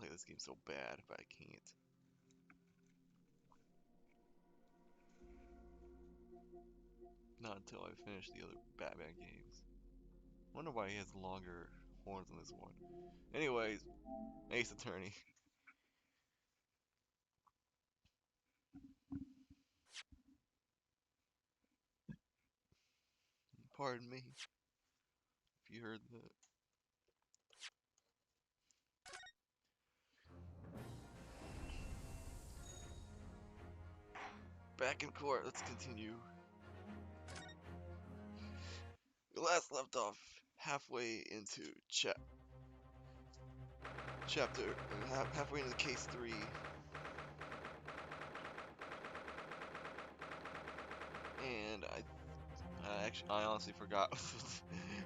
play this game so bad, but I can't. Not until I finish the other Batman games. Wonder why he has longer horns on this one. Anyways, Ace Attorney. Pardon me if you heard that. Back in court, let's continue. We last left off halfway into halfway into case 3. And I honestly forgot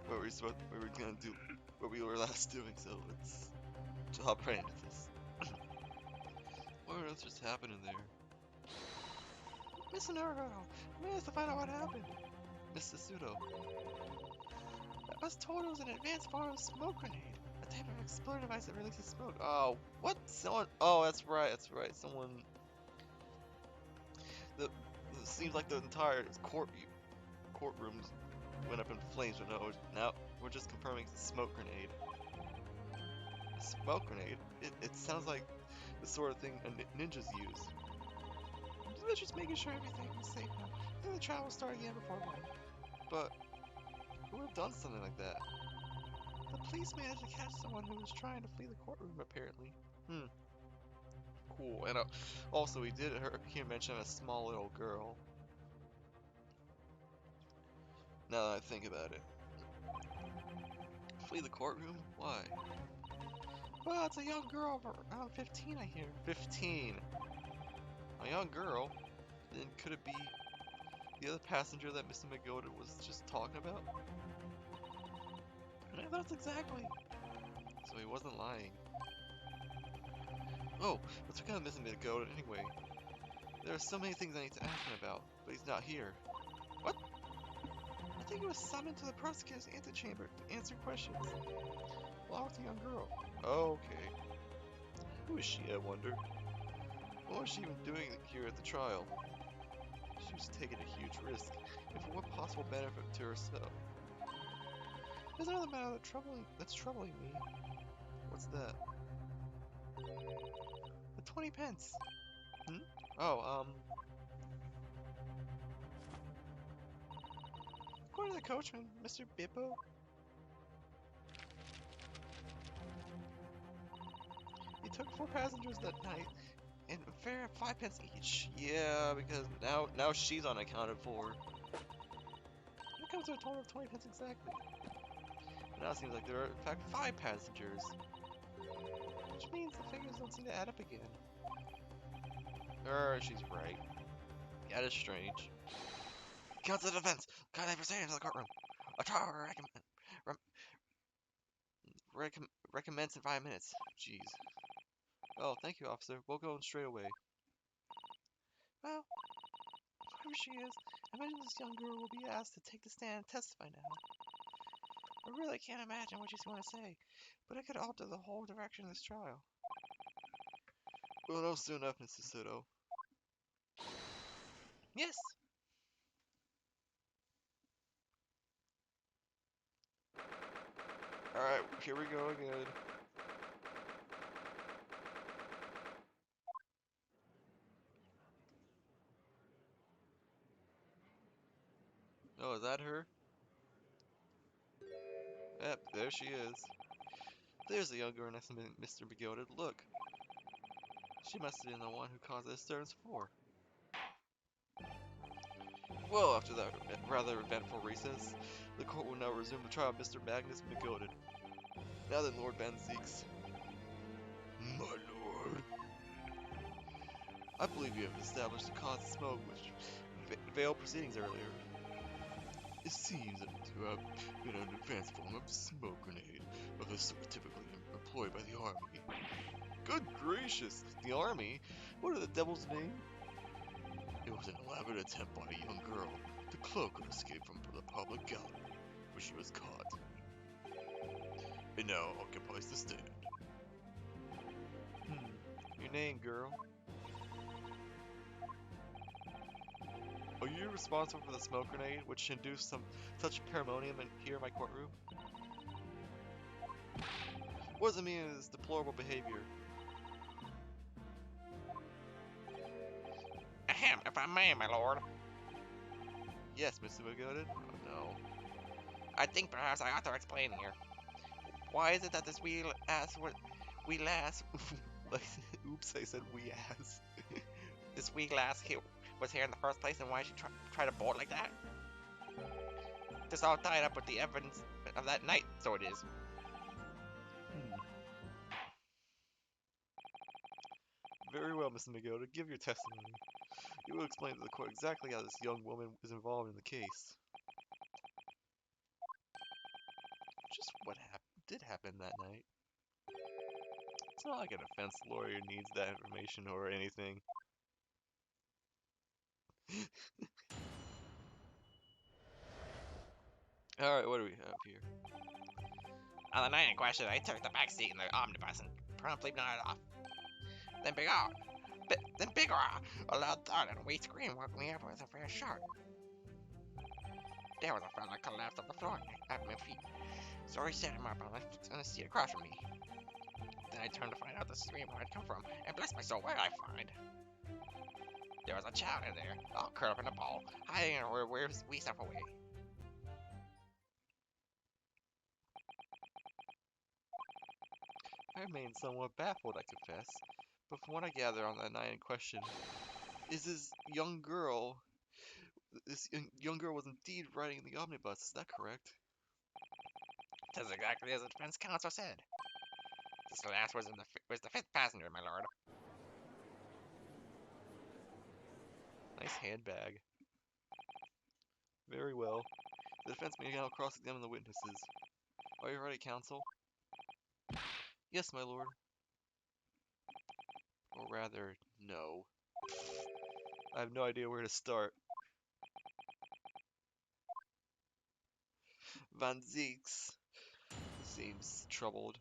what we were gonna do, what we were last doing. So let's hop right into this. What on earth just happened in there? Mr. Naruto, we have to find out what happened. Mr. Sudo. I was told it was an advanced form of smoke grenade, a type of explosive device that releases smoke. Oh, what? Someone? Oh, that's right. That's right. Someone. It seems like the entire courtrooms went up in flames. But no, now we're just confirming it's a smoke grenade. A smoke grenade? It sounds like the sort of thing ninjas use. They're just making sure everything is safe now. I think the trial will start again before long. But who would have done something like that? The police managed to catch someone who was trying to flee the courtroom, apparently. Cool. And also, he did hear mention of a small little girl. Now that I think about it. Flee the courtroom? Why? Well, it's a young girl of around 15, I hear. 15? A young girl? Then could it be the other passenger that Mr. McGilda was just talking about? Yeah, that's exactly. So he wasn't lying. Oh, what's become of Mr. McGilda anyway? There are so many things I need to ask him about, but he's not here. What? I think he was summoned to the prosecutor's antechamber to answer questions. Along with the young girl. Okay. Who is she, I wonder? What was she even doing here at the trial? She was taking a huge risk, and for what possible benefit to herself? There's another matter that's troubling me. What's that? The 20 pence. Oh, according to the coachman, Mr. Bippo, he took 4 passengers that night, and a fare of 5 pence each. Yeah, because now she's unaccounted for. That comes to a total of 20 pence exactly. Now it seems like there are in fact 5 passengers. Which means the figures don't seem to add up again. She's right. That is strange. Counsel to the defense! Kindly proceed into the courtroom. A trial recommends in 5 minutes. Jeez. Oh, thank you, officer. We'll go straight away. Well, whoever she is, I imagine this young girl will be asked to take the stand and testify now. I really can't imagine what she's going to say, but it could alter the whole direction of this trial. We'll know soon enough, Mr. Soto. Yes! Alright, here we go again. Oh, is that her? Yep, there she is. There's the young girl next to Mr. Begilded. Look. She must have been the one who caused the disturbance before. Well, after that rather eventful recess, the court will now resume the trial of Mr. Magnus McGilded. Now then, Lord Van Zeeks. My lord. I believe you have established the cause of smoke which veiled proceedings earlier. It seems that to have been an advanced form of smoke grenade of the sort typically employed by the army. Good gracious! The army? What are the devil's name? It was an elaborate attempt by a young girl to cloak her escape from the public gallery, but she was caught. It now occupies the stand. your name, girl? Are you responsible for the smoke grenade, which induced some such pandemonium here in my courtroom? What does it mean in this deplorable behavior? Ahem, if I may, my lord. Yes, Mr. McGooded? Oh no. I think perhaps I ought to explain here. Why is it that this wee lass, Like, oops, I said wee ass. this wee lass here was here in the first place, and why she try to bolt like that? This all tied up with the evidence of that night, so it is. Very well, Mr. McGooded, give your testimony. You will explain to the court exactly how this young woman is involved in the case. Just what did happen that night. It's not like an defense lawyer needs that information or anything. Alright, what do we have here? On the night in question, I took the back seat in the omnibus and promptly nodded off. Then Big R, a loud thud and a wee scream woke me up with a fair shock. There was a fella collapsed on the floor at my feet, so he set him up on the seat across from me. Then I turned to find out the scream where it come from, and bless my soul, where I find? There was a child in there, all curled up in a ball, hiding her wee stuff away. I remain somewhat baffled, I confess, but from what I gather on that night in question, is this young girl was indeed riding in the omnibus, is that correct? Tis exactly as the defense counsel said. This last was the fifth passenger, my lord. Nice handbag. Very well. The defense may now cross-examine the witnesses. Are you ready, counsel? Yes, my lord. Or rather, no. I have no idea where to start. Van Zieks seems troubled.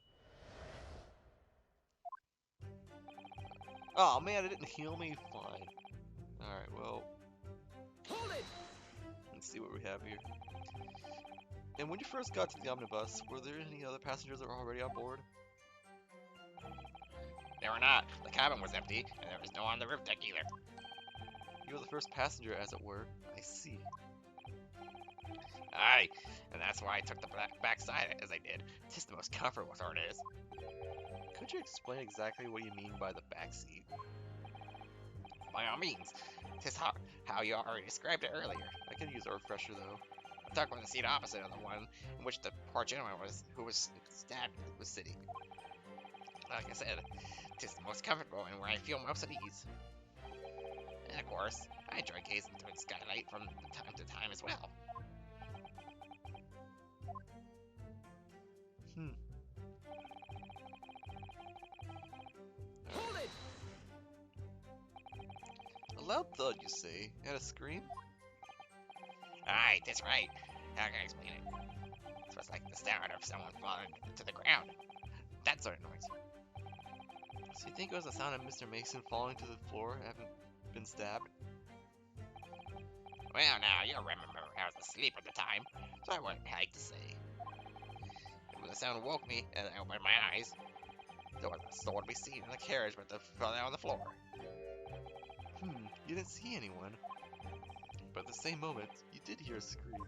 Oh man, it didn't heal me? Fine. Alright, well. Hold it! Let's see what we have here. And when you first got to the omnibus, were there any other passengers that were already on board? There were not. The cabin was empty, and there was no one on the roof deck either. You were the first passenger, as it were. I see. Aye, and that's why I took the back side as I did. Tis the most comfortable sort it is. Could you explain exactly what you mean by the back seat? By all means. Tis how you already described it earlier. I could use a refresher, though. I'm talking about the seat opposite of the one in which the poor gentleman who was stabbed was sitting. Like I said, tis the most comfortable and where I feel most at ease. And of course, I enjoy gazing through the skylight from time to time as well. Hold it! A loud thud, you say? And a scream? Aye, that's right. How can I explain it? It was like the sound of someone falling to the ground. That sort of noise. So you think it was the sound of Mr. Mason falling to the floor, having been stabbed? Well, now, you'll remember I was asleep at the time, so I wouldn't like to say. The sound woke me, and I opened my eyes. There was a soul to be seen in the carriage, but it fell down on the floor. You didn't see anyone. But at the same moment, you did hear a scream.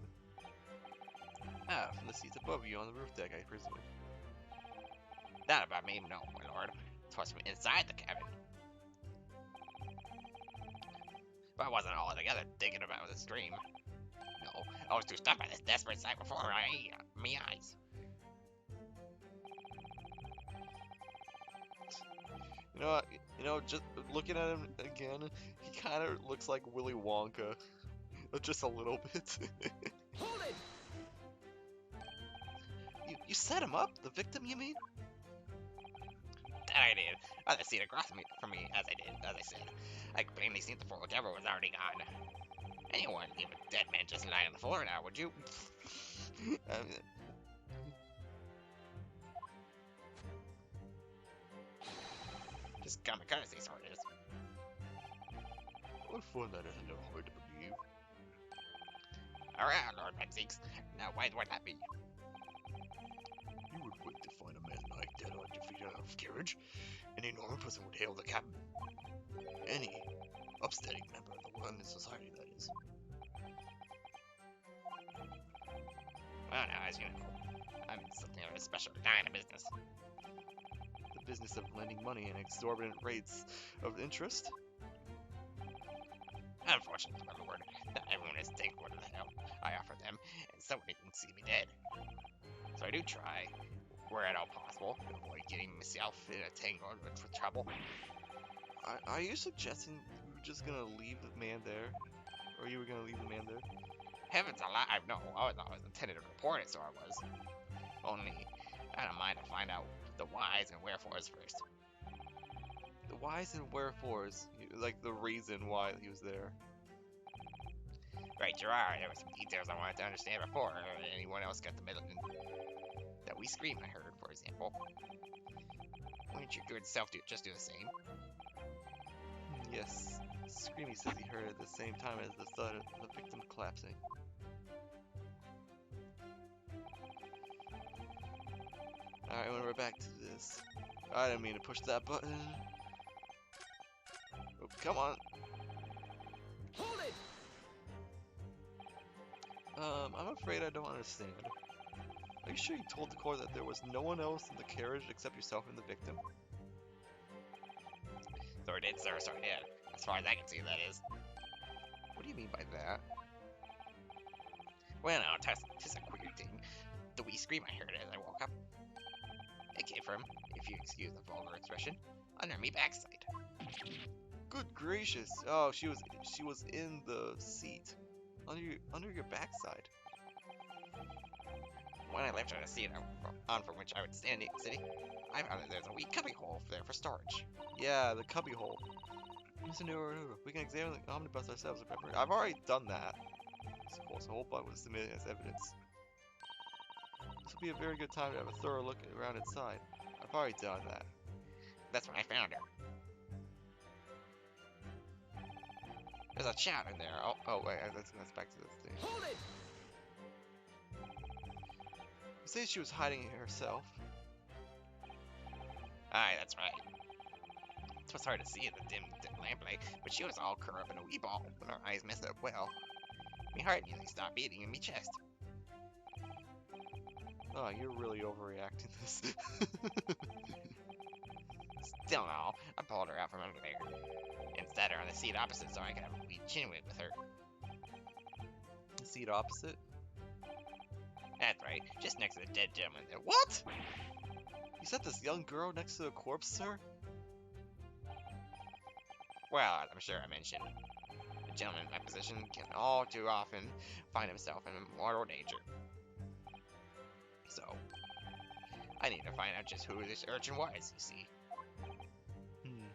Ah, from the seats above you on the roof deck, I presume. That about me, no, my lord. 'Twas from inside the cabin. But I wasn't altogether thinking about the dream. No, I was too stunned by this desperate sight before my eyes. Just looking at him again, he kind of looks like Willy Wonka. Just a little bit. Hold it! You set him up? The victim, you mean? That I did. Other seat across from me, as I said. I could plainly see the poor devil was already gone. Anyone, even a dead man just lying on the floor now, would you? Just common courtesy, sort of is. I find that isn't hard to believe. Alright, Lord Benzeeks. Now, why would that be? You would wait to find a man like that on defeat out of carriage. Any normal person would hail the captain. Any upstanding member of the London society, that is. Well, now, as you know, I'm something of a special line of business. The business of lending money at exorbitant rates of interest? Unfortunately, my lord, not everyone is thankful for the help I offer them, and some even see me dead. So I do try, where at all possible, to avoid getting myself in a tangle with trouble. Are you suggesting you were just gonna leave the man there? Or you were gonna leave the man there? Heavens alive, no, I was always intended to report it, so I was. Only, I don't mind to find out the whys and wherefores first. The whys and wherefores, like the reason why he was there. Right, Gerard, there were some details I wanted to understand before anyone else got the middle. That we scream, I heard, for example. Wouldn't your good self just do the same? Yes, Screamy says he heard it at the same time as the thud of the victim collapsing. Alright, when we're back to this. I didn't mean to push that button. Oh, come on. Hold it! I'm afraid I don't understand. Are you sure you told the court that there was no one else in the carriage except yourself and the victim? So I did, sir, so I did. As far as I can see, that is. What do you mean by that? Well, now, 'tis a queer thing. The wee scream I heard as I woke up. It came from, if you excuse the vulgar expression, under me backside. Good gracious! Oh, she was in the seat, under your backside. When I lifted the seat on from which I would stand sitting, I found that there's a wee cubby hole there for storage. Yeah, the cubby hole. Mr. Newer, we can examine the omnibus ourselves. Remember, I've already done that. Of course, the whole bug was submitted as evidence. This will be a very good time to have a thorough look around inside. I've already done that. That's when I found her. There's a child in there. Oh wait, that's back to this thing. Hold it! You say she was hiding it herself. Aye, that's right. It was hard to see in the dim lamplight, but she was all curled up in a wee ball when her eyes messed up well. Me heart nearly stopped beating in me chest. Oh, you're really overreacting this. Still no, I pulled her out from under there and sat her on the seat opposite so I could have a wee chinwit with her. The seat opposite? That's right, just next to the dead gentleman there. What? You said this young girl next to the corpse, sir? Well, as I'm sure I mentioned, a gentleman in my position can all too often find himself in mortal danger. So, I need to find out just who this urchin was, you see. And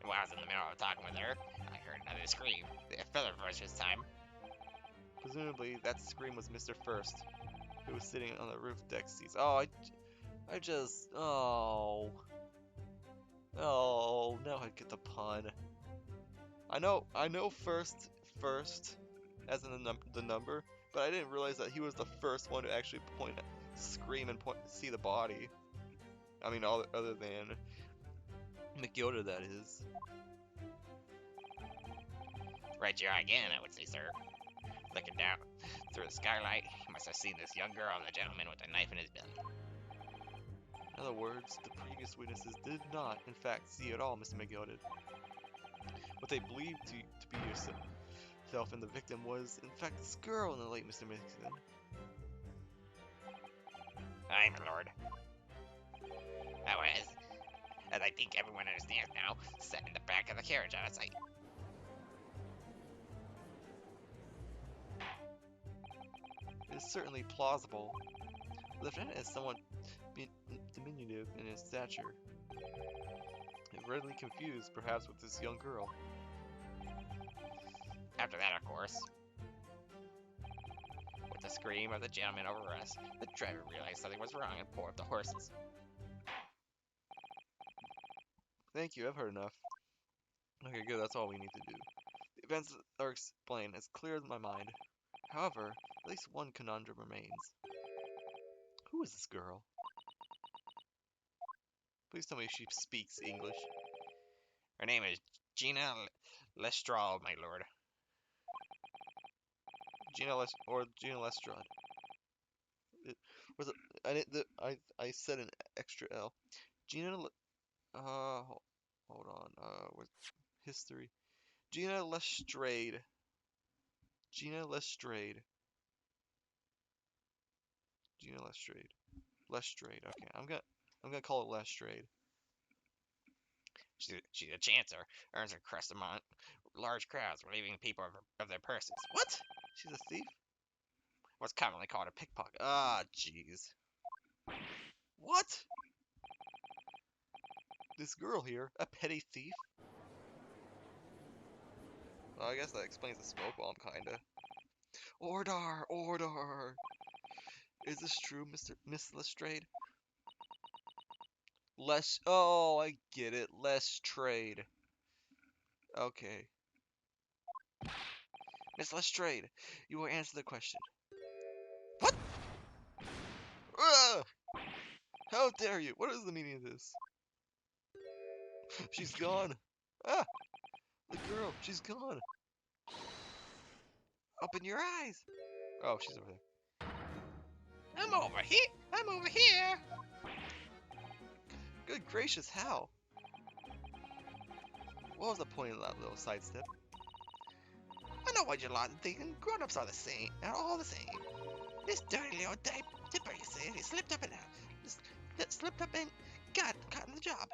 while I was in the middle of talking with her, I heard another scream. The feather voice this time. Presumably, that scream was Mr. First, who was sitting on the roof deck seats. Oh, Oh, now I get the pun. I know first, as in the number, but I didn't realize that he was the first one to actually scream and see the body. I mean, other than McGilda, that is. Right here again, I would say, sir. Looking down through the skylight, he must have seen this young girl and the gentleman with a knife in his belly. In other words, the previous witnesses did not, in fact, see at all, Mr. McGill did. What they believed to be yourself and the victim was, in fact, this girl in the late Mr. Mixon. Aye, my lord. I was, as I think everyone understands now, sat in the back of the carriage out of sight. It is certainly plausible. The lieutenant is somewhat diminutive in his stature, and readily confused, perhaps, with this young girl. After that, of course, with the scream of the gentleman over us, the driver realized something was wrong and pulled up the horses. Thank you, I've heard enough. Okay, good, that's all we need to do. The events are explained as clear as my mind. However, at least one conundrum remains. Who is this girl? Please tell me she speaks English. Her name is Gina Lestrade, my lord. Gina Lestrade. Was it? I said an extra L. Gina. Hold on. Where's history? Gina Lestrade. Gina Lestrade. Gina Lestrade. Lestrade. Okay, I'm gonna call it Lestrade. She's a chancer, earns her crest among large crowds, relieving people of their purses. What? She's a thief? What's commonly called a pickpocket. Ah, jeez. What? This girl here, a petty thief? Well, I guess that explains the smoke bomb, kinda. Order! Order! Is this true, Miss Lestrade? Oh, I get it. Less trade. Okay. Miss Lestrade, you will answer the question. What? Ugh! How dare you? What is the meaning of this? She's gone. Ah! The girl, she's gone. Open your eyes. Oh, she's over there. I'm over here. I'm over here. Good gracious, how? What was the point of that little sidestep? I know what you're lot thinking. Grown-ups are the same. They're all the same. This dirty little dipper, you see, he slipped up and got caught in the job.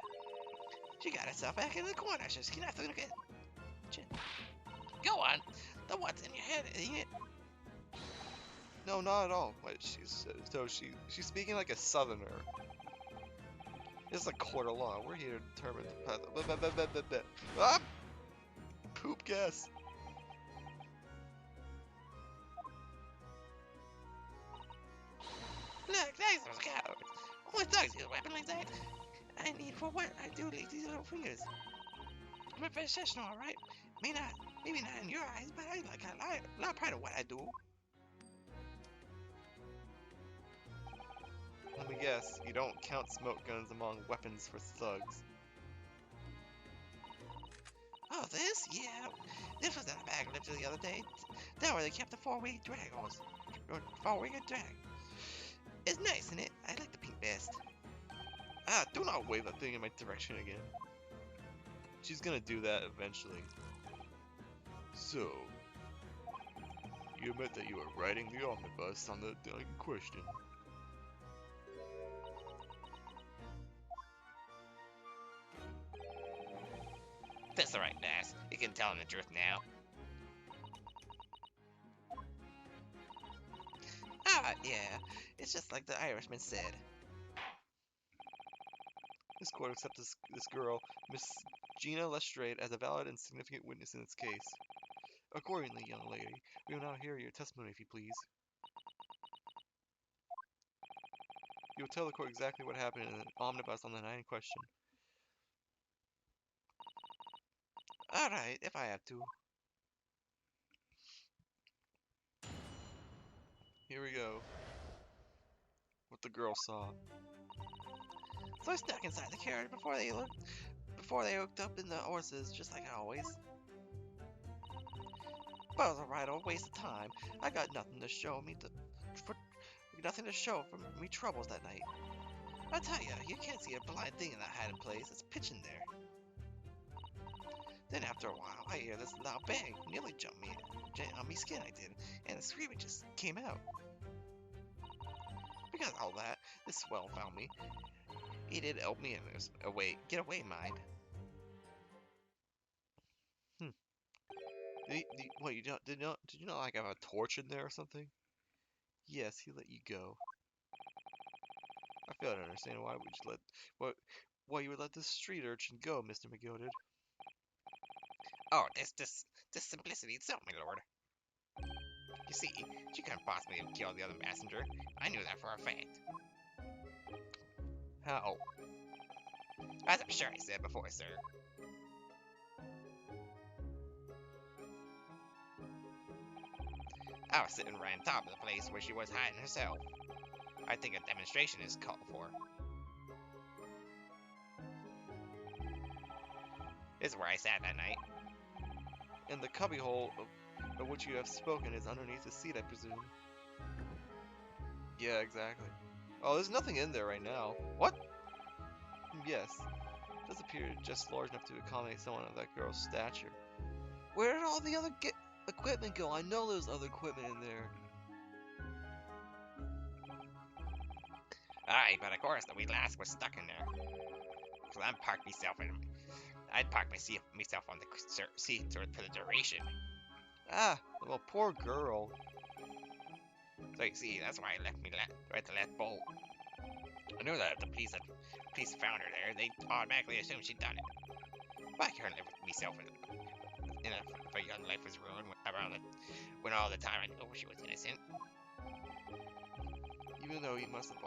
She got herself back in the corner. She's not doing good. Go on. The what's in your head, ain't it? No, not at all. Wait, she's speaking like a southerner. It's a quarter long. We're here to determine the path. Ah! Poop gas. Look, thanks those cowards. Only thugs use a weapon like that. I need for what I do like these little fingers. I'm a professional, alright? Maybe not in your eyes, but I like a lot of pride of what I do. Let me guess, you don't count smoke guns among weapons for thugs. Oh, this? Yeah. This was in a bag lifted the other day. Down where they kept the four-wheeled dragons. Four-wheeled drag. It's nice, isn't it? I like the pink best. Ah, do not wave that thing in my direction again. She's gonna do that eventually. So, you admit that you were riding the omnibus on the day in question. That's alright, Bass. You can tell him the truth now. Ah, yeah. It's just like the Irishman said. This court accepts this girl, Miss Gina Lestrade, as a valid and significant witness in this case. Accordingly, young lady, we will now hear your testimony, if you please. You will tell the court exactly what happened in the omnibus on the night in question. Alright, if I have to. Here we go. What the girl saw. So I stuck inside the carriage before they hooked up in the horses, just like always. But it was a right old waste of time. I got nothing to show for me troubles that night. I tell ya, you can't see a blind thing in that hiding place. It's pitch in there. Then after a while, I hear this loud bang. Nearly jumped me on me skin, I did, and the screaming just came out. Because of all that, this swell found me. He did help me in this get away mind. What, did you not like have a torch in there or something? Yes, he let you go. I fail to understand why you would let this street urchin go, Mr. McGilded. Oh, this simplicity itself, my lord. You see, she couldn't possibly have killed the other messenger. I knew that for a fact. How? As I'm sure I said before, sir. I was sitting right on top of the place where she was hiding herself. I think a demonstration is called for. This is where I sat that night. And the cubbyhole of which you have spoken is underneath the seat, I presume. Yeah, exactly. Oh, there's nothing in there right now. What? Yes. It does appear just large enough to accommodate someone of that girl's stature. Where did all the other equipment go? I know there's other equipment in there. Aye, but of course the wee lass was stuck in there. So I'd park myself on the seat for the duration. Ah, well, poor girl. So you see, that's why I had to let bolt. I knew that if the police found her there, they'd automatically assume she'd done it. But I couldn't live with myself if a young life was ruined when all the time I knew she was innocent. Even though you must have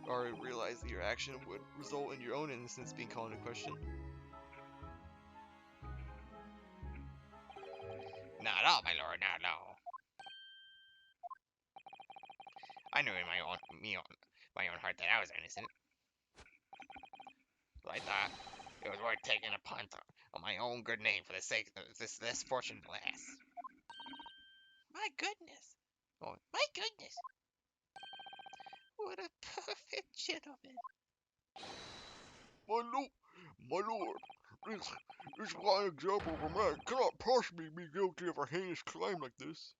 already realized that your action would result in your own innocence being called into question. Not at all, my lord, not at all. I knew in my own heart that I was innocent. But I thought it was worth taking a punt on my own good name for the sake of this less fortunate lass. My goodness. Oh, my goodness. What a perfect gentleman. My lord, this fine example of a man cannot possibly be guilty of a heinous crime like this.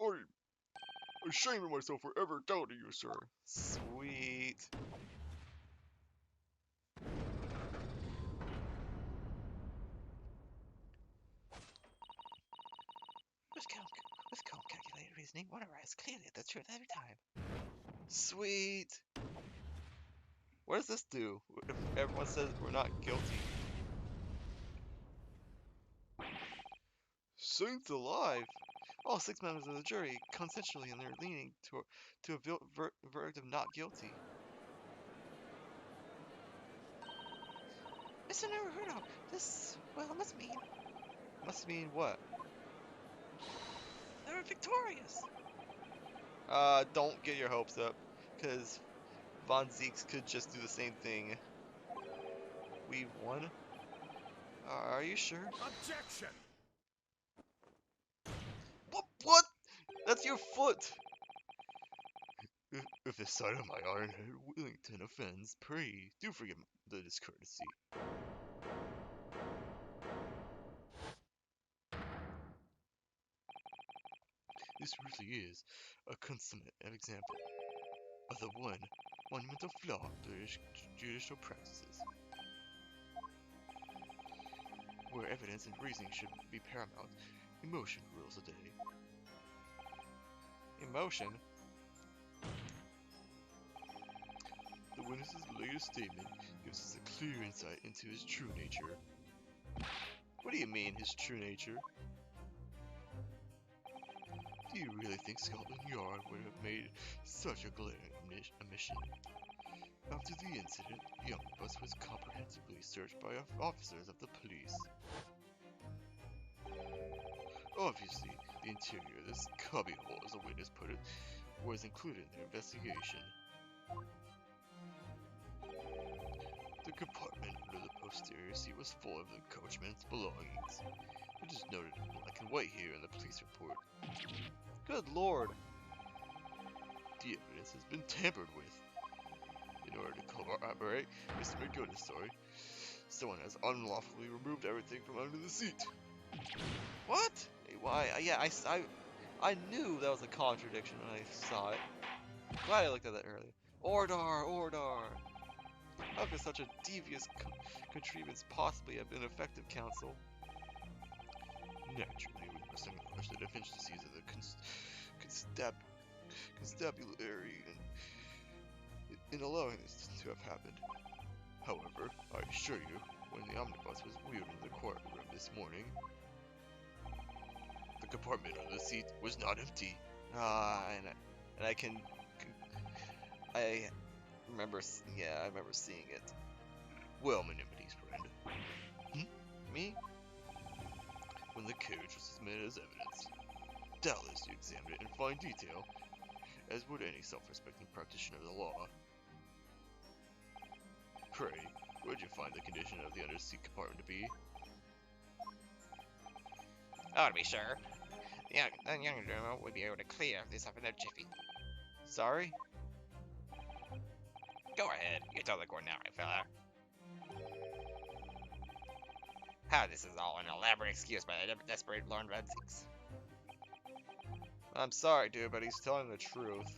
I'm ashamed of myself for ever doubting you, sir. Sweet. With calm, calculated reasoning, one arrives clearly at the truth every time. Sweet. What does this do if everyone says we're not guilty? Saints alive! All 6 members of the jury consensually and they're leaning to a verdict of not guilty. Mr. Naruto, this, well, Must mean what? they were victorious. Don't get your hopes up, because Von Zeeks could just do the same thing. We won? Are you sure? Objection! What? That's your foot! If the sight of my iron head Wellington offends, pray do forgive the discourtesy. This really is a consummate example of the one monumental flaw of British judicial practices, where evidence and reasoning should be paramount. Emotion rules the day. Emotion? The witness's latest statement gives us a clear insight into his true nature. What do you mean, his true nature? Do you really think Scotland Yard would have made such a glaring omission? After the incident, the omnibus was comprehensively searched by officers of the police. Obviously, the interior of this cubbyhole, as a witness put it, was included in their investigation. The compartment under the posterior seat was full of the coachman's belongings. It is noted in black and white here in the police report. Good lord! The evidence has been tampered with. In order to corroborate Mr. McGood's story, someone has unlawfully removed everything from under the seat. What? Why? Yeah, I knew that was a contradiction when I saw it. Glad I looked at that earlier. Ordar! How could such a devious contrivance possibly have been effective, counsel? Naturally, we must acknowledge the deficiencies of the constabulary in allowing this to have happened. However, I assure you, when the omnibus was wheeled into the courtroom this morning, the compartment under the seat was not empty. And I remember seeing it. Well, Menimity's friend. Me? When the carriage was submitted as evidence, doubtless you examined it in fine detail, as would any self-respecting practitioner of the law. Pray, where did you find the condition of the under-seat compartment to be? Oh, to be sure. The younger gentleman would be able to clear this up in a jiffy. Sorry? Go ahead, you tell the court now, my fella. How this is all an elaborate excuse by the desperate Lord Van Six. I'm sorry, dude, but he's telling the truth.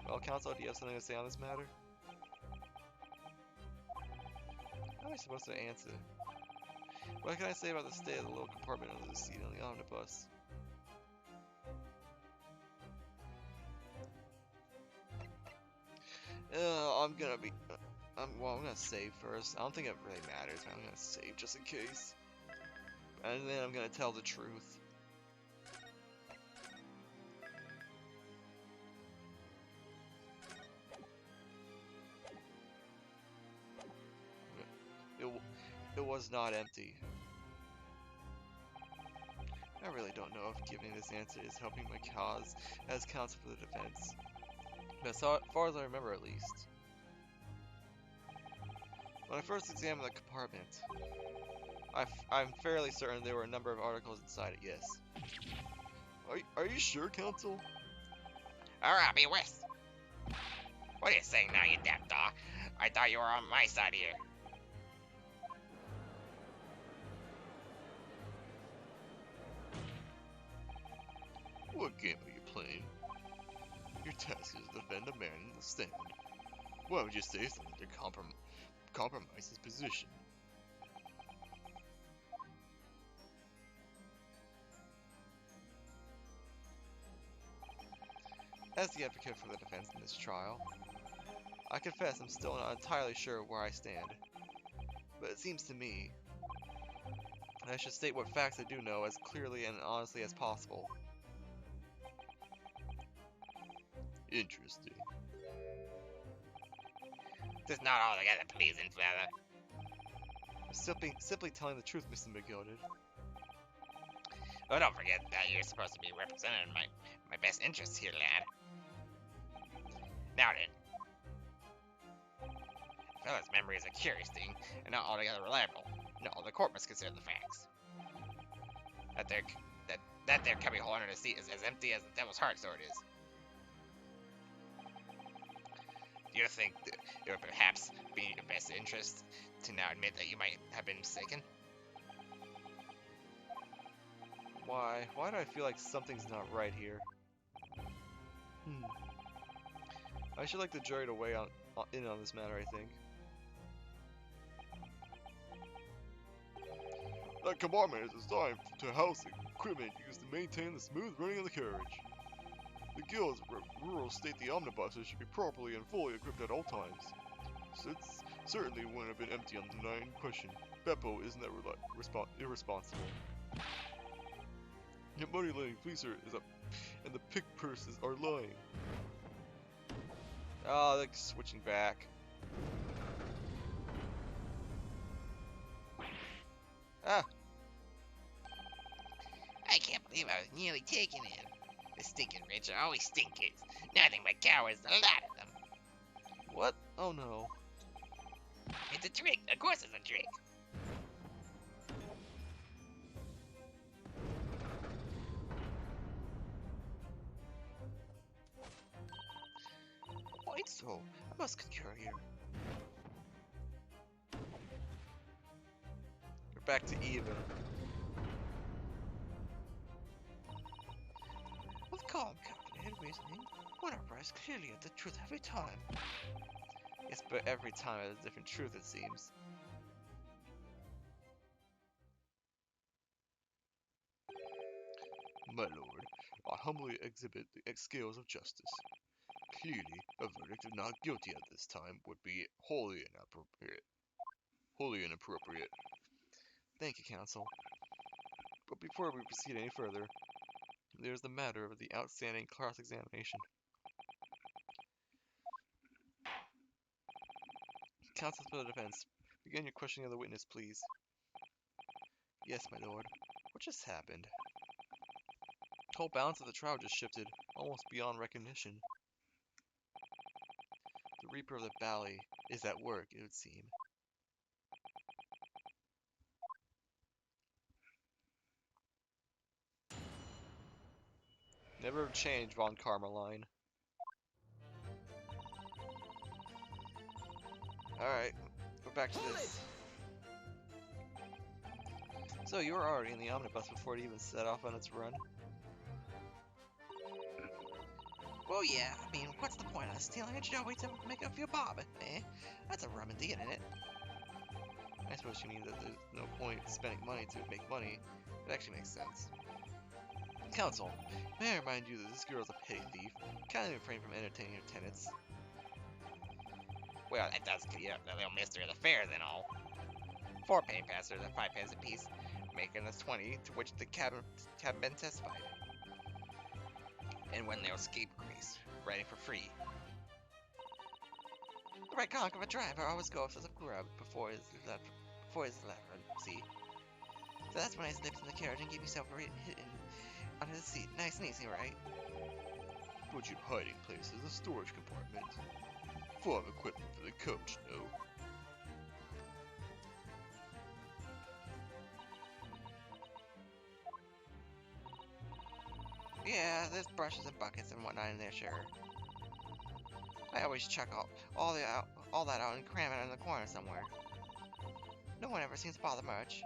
Well, counsel, do you have something to say on this matter? How am I supposed to answer? What can I say about the state of the little compartment under the seat on the omnibus? I'm gonna save first. I don't think it really matters, but I'm gonna save just in case. And then I'm gonna tell the truth. It was not empty. I really don't know if giving this answer is helping my cause as counsel for the defense. But as far as I remember, at least. When I first examined the compartment, I'm fairly certain there were a number of articles inside it, yes. Are you sure, counsel? Alright, be West. What are you saying now, you damn dog? I thought you were on my side here. What game are you playing? Your task is to defend a man in the stand. Why would you say something to compromise his position? As the advocate for the defense in this trial, I confess I'm still not entirely sure where I stand. But it seems to me I should state what facts I do know as clearly and honestly as possible. Interesting. This is not altogether pleasing, fella. I'm simply telling the truth, Mr. McGilded. Oh, don't forget that you're supposed to be representing my best interests here, lad. Now then. A fella's memory is a curious thing, and not altogether reliable. No, the court must consider the facts. That there cubby hole under the seat is as empty as the devil's heart, so it is. Do you think that it would perhaps be in your best interest to now admit that you might have been mistaken? Why? Why do I feel like something's not right here? I should like the jury to weigh in on this matter, I think. That compartment is designed to house equipment used to maintain the smooth running of the carriage. The guilds rules state the omnibuses should be properly and fully equipped at all times. It certainly wouldn't have been empty on the night in question. Beppo isn't that irresponsible. Yet money-lending fleecer is up, and the pick purses are lying. Oh, they're switching back. Ah! I can't believe I was nearly taken in. The stinking rich are always stinkers. Nothing but cowards, a lot of them. What? Oh no. It's a trick. Of course it's a trick. Quite so. I must concur here. We're back to even. With calm, calculated reasoning, one arrives clearly at the truth every time. Yes, but every time has a different truth, it seems. My lord, I humbly exhibit the scales of justice. Clearly, a verdict of not guilty at this time would be wholly inappropriate. Wholly inappropriate. Thank you, counsel. But before we proceed any further, there's the matter of the outstanding cross-examination. Counsel for the defense, Begin your questioning of the witness, please. Yes, my lord. What just happened? The whole balance of the trial just shifted, almost beyond recognition. The Reaper of the Valley is at work, it would seem. Never change, Von Carmeline. Alright, go back to this. So you were already in the omnibus before it even set off on its run? Well, yeah, I mean, what's the point of stealing a Joey to make up for your Bob? Eh? That's a rum and deed, isn't it? I suppose you mean that there's no point spending money to make money. It actually makes sense. Counsel, may I remind you that this girl is a petty thief, kindly refrain from entertaining her tenants. Well, that does clear up the little mystery of the fares and all. 4 penny passers at 5 pence apiece, making us 20, to which the cabin testified. And when they'll scapegrace, ready for free. The right conk of a driver always goes as a grub before his left, see? So that's when I slipped in the carriage and gave myself hidden under the seat. Nice and easy, right? But your hiding place is a storage compartment, full of equipment for the coach, no? Yeah, there's brushes and buckets and whatnot in there, sure. I always chuck all that out and cram it in the corner somewhere. No one ever seems to bother much.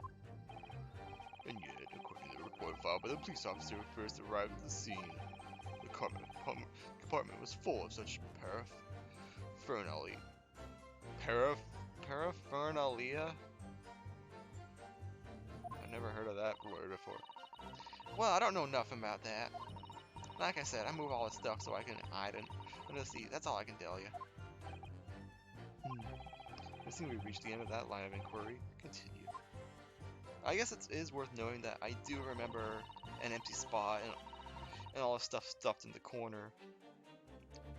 And yet, according to the report filed by the police officer who first arrived at the scene, the compartment was full of such paraphernalia. Paraphernalia? I've never heard of that word before. Well, I don't know nothing about that. Like I said, I move all this stuff so I can hide it under the seat. That's all I can tell you. I think we've reached the end of that line of inquiry. Continue. I guess it is worth noting that I do remember an empty spot and all the stuff stuffed in the corner.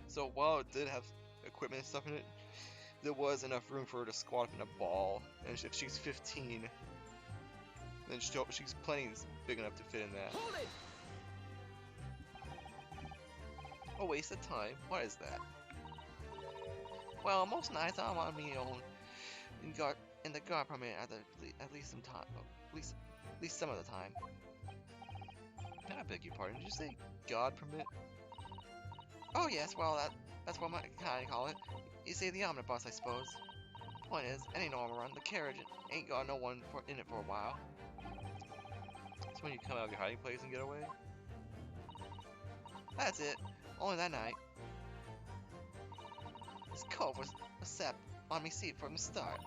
So while it did have equipment and stuff in it, there was enough room for her to squat up in a ball. And if she's 15, then she's plenty big enough to fit in that. Hold it! A waste of time? Why is that? Well, most nights I'm on me own in the guard permit at least some time, at least some of the time. I beg your pardon. Did you say God permit? Oh yes, well that's what my kind call it. You say the omnibus, I suppose. Point is, any normal run, the carriage ain't got no one in it for a while. That's when you come out of your hiding place and get away? That's it. Only that night. This cove was sat on me seat from the start.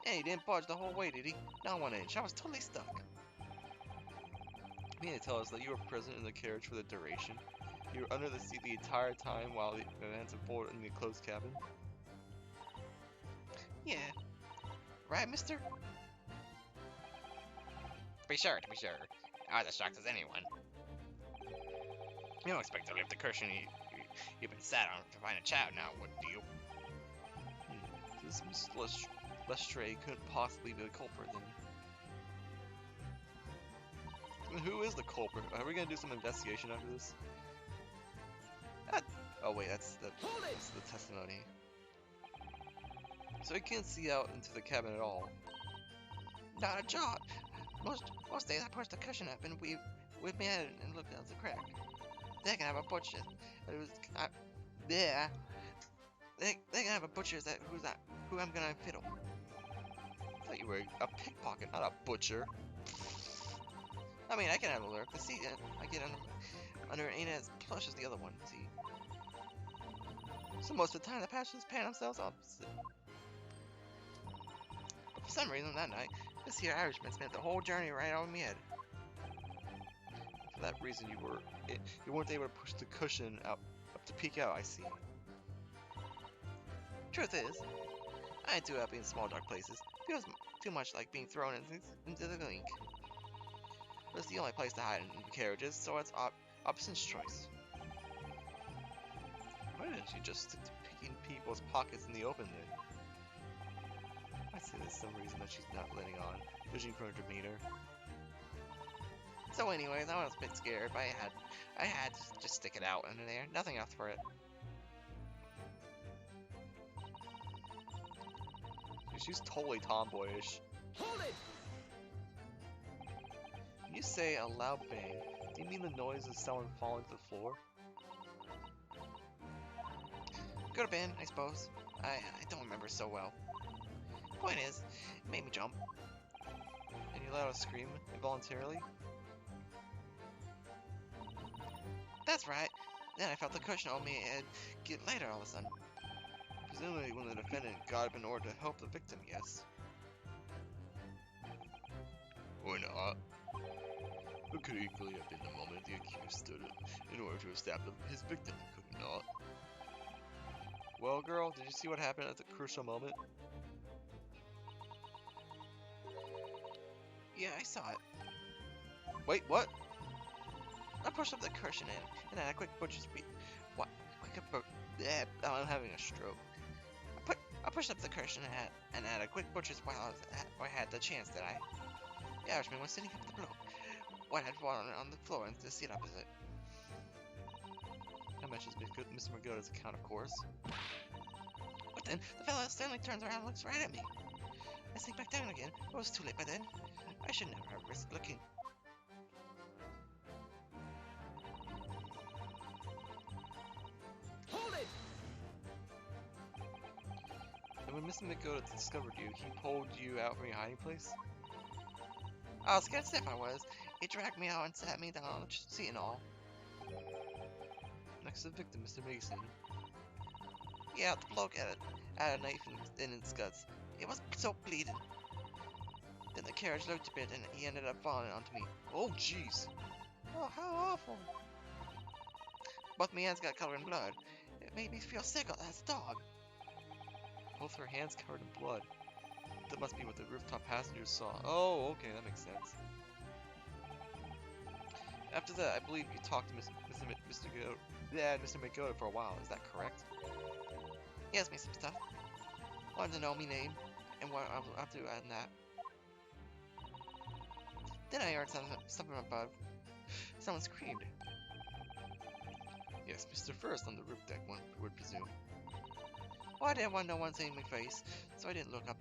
And he didn't budge the whole way, did he? Not 1 inch. I was totally stuck. You mean to tell us that you were present in the carriage for the duration? You were under the seat the entire time while the events unfolded in the closed cabin? Yeah. Right, mister? To be sure. I was as shocked as anyone. You don't expect to lift the cushion you've been sat on to find a child now, would you? This Miss Lestrade couldn't possibly be the culprit then. And who is the culprit? Are we gonna do some investigation after this? Oh wait, that's the testimony. So he can't see out into the cabin at all. Not a jot. Most days I push the cushion up and we've my head and looked out the crack. They can have a butcher. They can have a butcher who I'm gonna fiddle. I thought you were a pickpocket, not a butcher. I mean, I can have a lurk. The seat I get under ain't as plush as the other one. See. So most of the time the passengers pan themselves opposite. But for some reason that night, this here Irishman spent the whole journey right on me head. For that reason, you weren't able to push the cushion up to peek out. I see. Truth is, I ain't too happy in small dark places. Feels too much like being thrown into the link. But it's the only place to hide in the carriages, so it's opposite's choice. Why didn't you just stick to picking people's pockets in the open then? I say there's some reason that she's not letting on, judging from her demeanor. So anyways, I was a bit scared, but I had to just stick it out under there. Nothing else for it. She's totally tomboyish. Hold it! When you say a loud bang, do you mean the noise of someone falling to the floor? Could have been, I suppose. I don't remember so well. Point is, it made me jump. And you let out a scream involuntarily? That's right. Then I felt the cushion on me and get lighter all of a sudden. Presumably when the defendant got up in order to help the victim, yes. Or not. It could equally have been the moment the accused stood in order to stab his victim, could it not? Well, girl, did you see what happened at the crucial moment? Yeah, I saw it. Wait, what? I pushed up the cushion and had a quick butcher's beat. What? I'm having a stroke. I pushed up the cushion and had a quick butcher's while I had the chance that the Irishman was sitting up the blow. One had fallen on the floor in the seat opposite. That matches Mr. Magoda's account, of course. But then the fellow suddenly turns around and looks right at me. I sink back down again. It was too late by then. I should never have risked looking. Hold it! And when Mr. Magoda discovered you, he pulled you out from your hiding place? I was scared stiff I was. He dragged me out and sat me down on the seat and all. Next to the victim, Mr. Mason. Yeah, the bloke had a knife in its guts. It was so bleeding. Then the carriage lurched a bit and he ended up falling onto me. Oh, jeez. Oh, how awful. Both my hands got covered in blood. It made me feel sick as a dog. Both her hands covered in blood. That must be what the rooftop passengers saw. Oh, okay, that makes sense. After that, I believe you talked to Mr. Magoda for a while. Is that correct? He asked me some stuff. Wanted to know me name and what I'll do on that. Then I heard something above. Someone screamed. Yes, Mr. First on the roof deck, one would presume. Well, I didn't want no one seeing my face, so I didn't look up.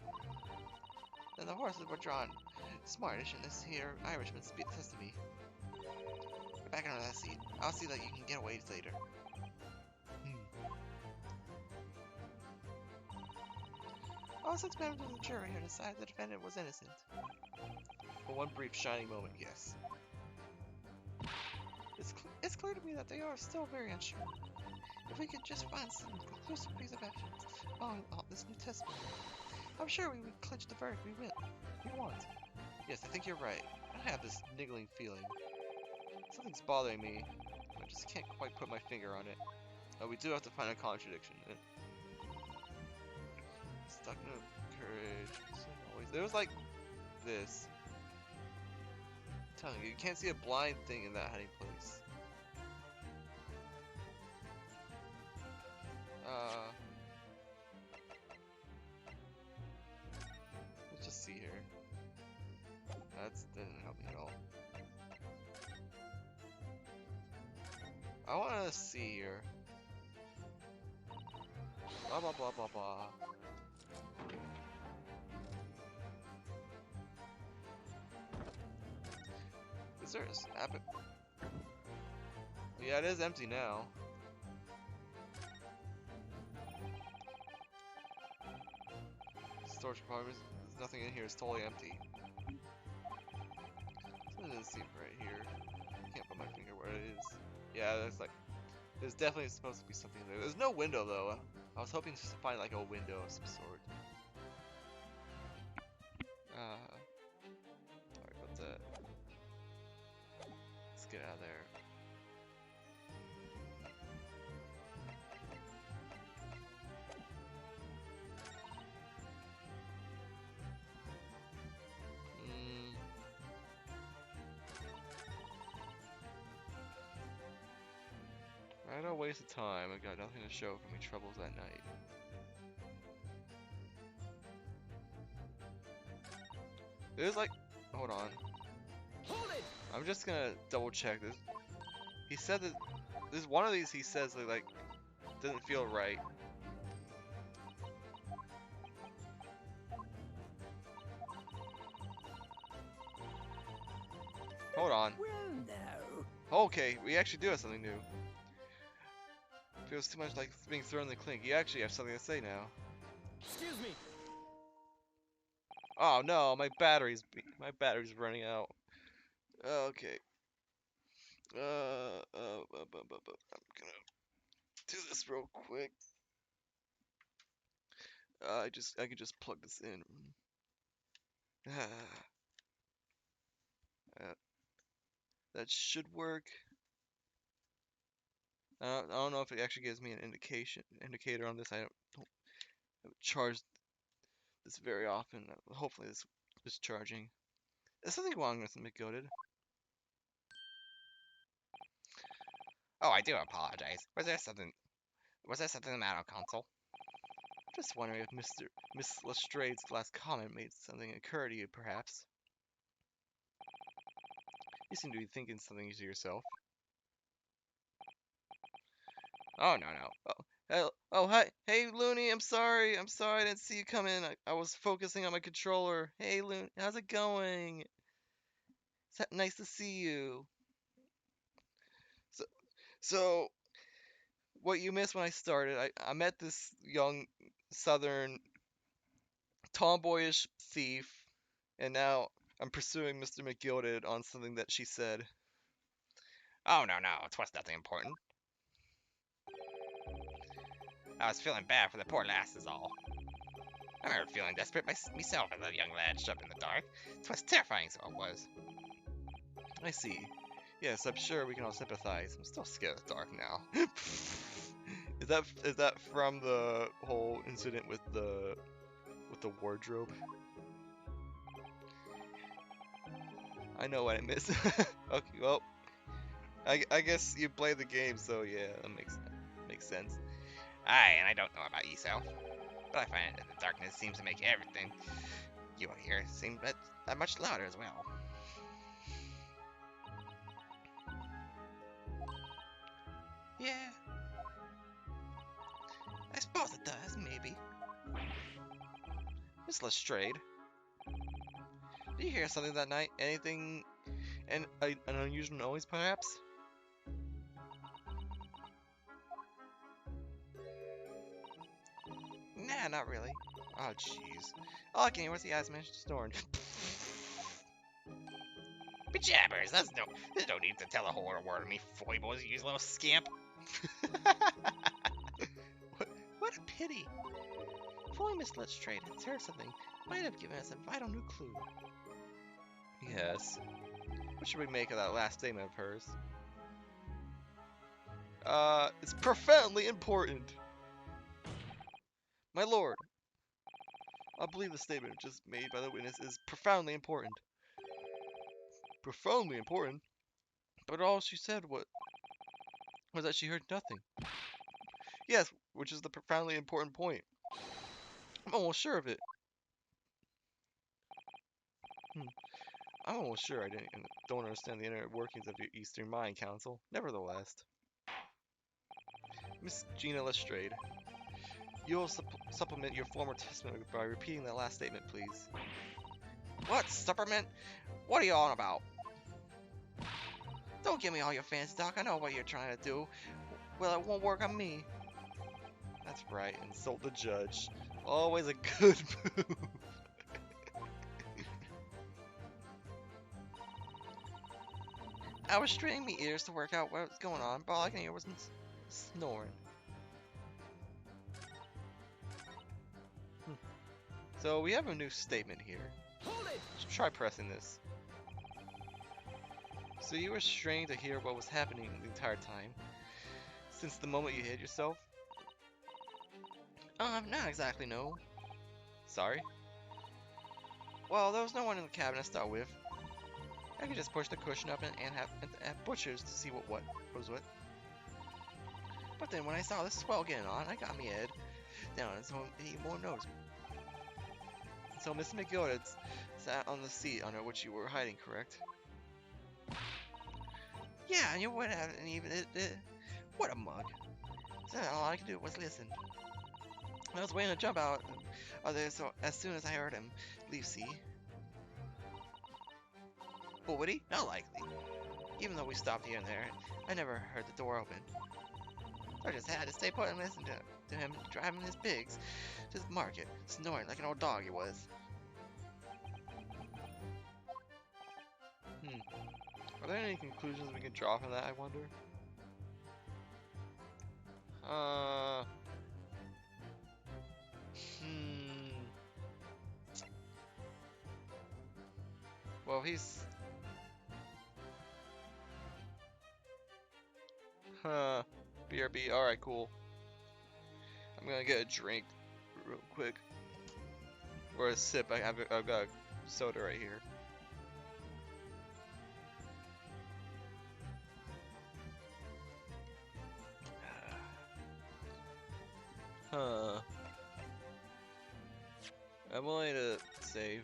Then the horses were drawn, smartish, and this here Irishman says to me, "Get back under that seat. I'll see that you can get away later." All 6 members of the jury here decided the defendant was innocent. For one brief shining moment, yes. It's clear to me that they are still very unsure. If we could just find some conclusive piece of evidence on this new testimony, I'm sure we would clinch the verdict we want. Yes, I think you're right. I have this niggling feeling. Something's bothering me. I just can't quite put my finger on it. Oh, we do have to find a contradiction. Stuck in a courage. There was like this. I'm telling you, you can't see a blind thing in that hiding place. Let's just see here. That didn't help me at all. I want to see here. Blah blah blah blah blah. Is there a app? Yeah, it is empty now. Storage compartment. There's nothing in here. It's totally empty. Something doesn't seem right here. Can't put my finger where it is. Yeah, that's like. There's definitely supposed to be something there. There's no window though. I was hoping to find like a window of some sort. Sorry about that. Let's get out of there. Right, no waste of time. I got nothing to show for my troubles that night. There's like, hold on. Hold it! I'm just gonna double check this. He said that there's one of these he says that, like, doesn't feel right. Hold on. Well, now. Okay, we actually do have something new. Feels too much like being thrown in the clink. You actually have something to say now. Excuse me. Oh no, my battery's running out. Okay. I'm gonna do this real quick. I could just plug this in. That should work. I don't know if it actually gives me an indicator on this. I don't charge this very often. Hopefully this is charging. There's something wrong with McGoated. Oh, I do apologize. Was there something the matter, console? Just wondering if Miss Lestrade's last comment made something occur to you, perhaps. You seem to be thinking something to yourself. Oh, no. Hi, hey Looney, I'm sorry I didn't see you come in. I was focusing on my controller. Hey Looney, how's it going? Nice to see you. So, so what you missed when I started, I met this young southern tomboyish thief, and now I'm pursuing Mr. McGilded on something that she said. Oh, no. It was nothing important. I was feeling bad for the poor lass is all. I remember feeling desperate myself as a young lad shoved in the dark. It was terrifying, so it was. I see. Yes, I'm sure we can all sympathize. I'm still scared of the dark now. Is that from the whole incident with the wardrobe? I know what I missed. Okay, well, I guess you play the game, so yeah, that makes sense. Aye, and I don't know about yourself, but I find that the darkness seems to make everything you hear seem that much louder as well. Yeah, I suppose it does, maybe. Miss Lestrade, did you hear something that night? Anything, an unusual noise, perhaps? Nah, not really. Oh, jeez. All I can hear was the asthma snoring. Bejabbers, there's no need to tell a whole word of me foibles, you little scamp. What a pity. If only Miss Lestrade had heard something, might have given us a vital new clue. Yes. What should we make of that last statement of hers? It's profoundly important. My lord, I believe the statement just made by the witness is profoundly important. Profoundly important? But all she said was that she heard nothing. Yes, which is the profoundly important point. I'm almost sure of it. I'm almost sure I don't understand the inner workings of your Eastern Mind, Council. Nevertheless, Miss Gina Lestrade, you'll supplement your former testimony by repeating that last statement, please. What, supplement? What are you on about? Don't give me all your fancy talk, I know what you're trying to do. Well, it won't work on me. That's right, insult the judge. Always a good move. I was straining my ears to work out what was going on, but all I could hear was snoring. So we have a new statement here. Hold it! Let's try pressing this. So you were straining to hear what was happening the entire time, since the moment you hid yourself? Not exactly, no. Sorry? Well, there was no one in the cabin to start with. I could just push the cushion up and have butchers to see what was what. But then when I saw the swell getting on, I got me head down and so he won't notice me. So Miss McGill sat on the seat under which you were hiding, correct? Yeah, and you wouldn't have even... what a mug. So all I could do was listen. I was waiting to jump out of there so as soon as I heard him leave, see? But would he? Not likely. Even though we stopped here and there, I never heard the door open. I just had to stay put and listen to him driving his pigs to the market, snoring like an old dog he was. Are there any conclusions we can draw from that, I wonder? Well, he's... BRB, alright, cool. I'm gonna get a drink real quick. Or a sip, I've got a soda right here. I'm willing to save.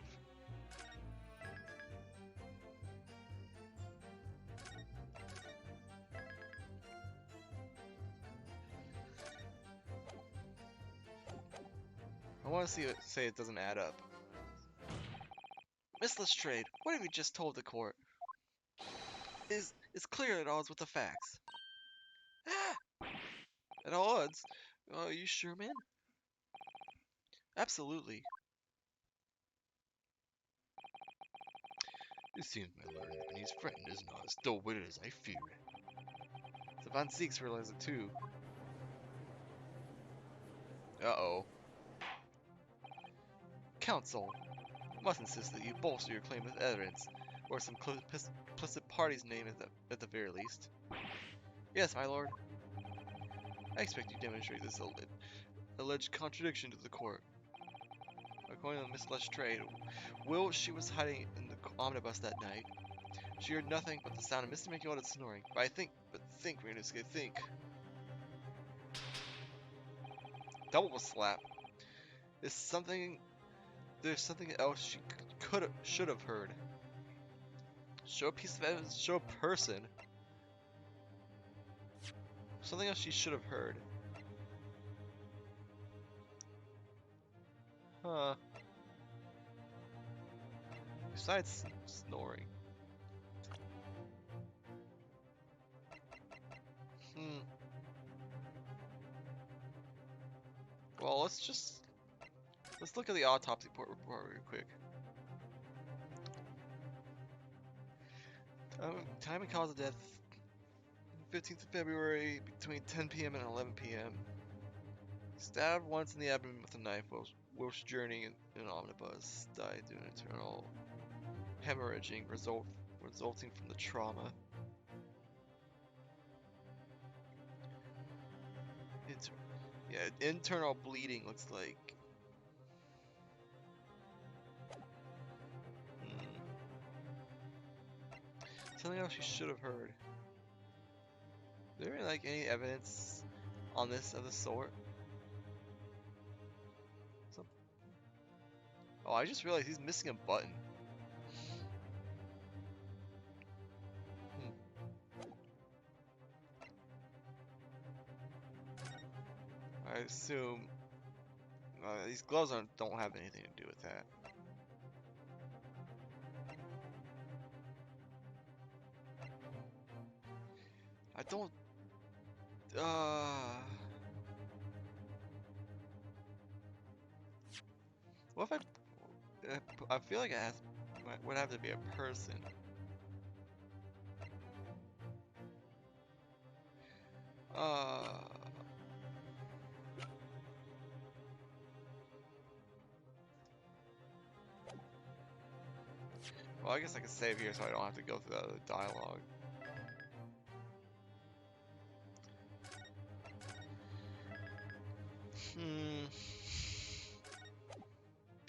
I want to see it say it doesn't add up. Miss Lestrade, what have you just told the court? It's clear at odds with the facts. At all odds? Are you sure, man? Absolutely. It seems my lord Ebony's friend is not as dull-witted as I feared. The Von Zeeks realize it too. Uh-oh. Counsel, must insist that you bolster your claim with evidence, or some complicit party's name at the very least. Yes, my lord. I expect you demonstrate this alleged contradiction to the court. According to Miss Lestrade, she was hiding in the omnibus that night. She heard nothing but the sound of Mr. McYoda's snoring. But think, Ryunosuke, think. Double slap. There's something else she should have heard. Show a piece of evidence, show a person. Something else she should have heard. Huh. Besides snoring. Well, let's look at the autopsy report real quick. Time and cause of death, 15th of February, between 10 p.m. and 11 p.m. Stabbed once in the abdomen with a knife whilst journeying in an omnibus. Died due to internal hemorrhaging resulting from the trauma. Internal bleeding looks like. Something else you should have heard. Is there like any evidence on this of the sort? Oh, I just realized he's missing a button. I assume these gloves don't have anything to do with that. I don't. What if I feel like it would have to be a person. Well, I guess I can save here so I don't have to go through the dialogue.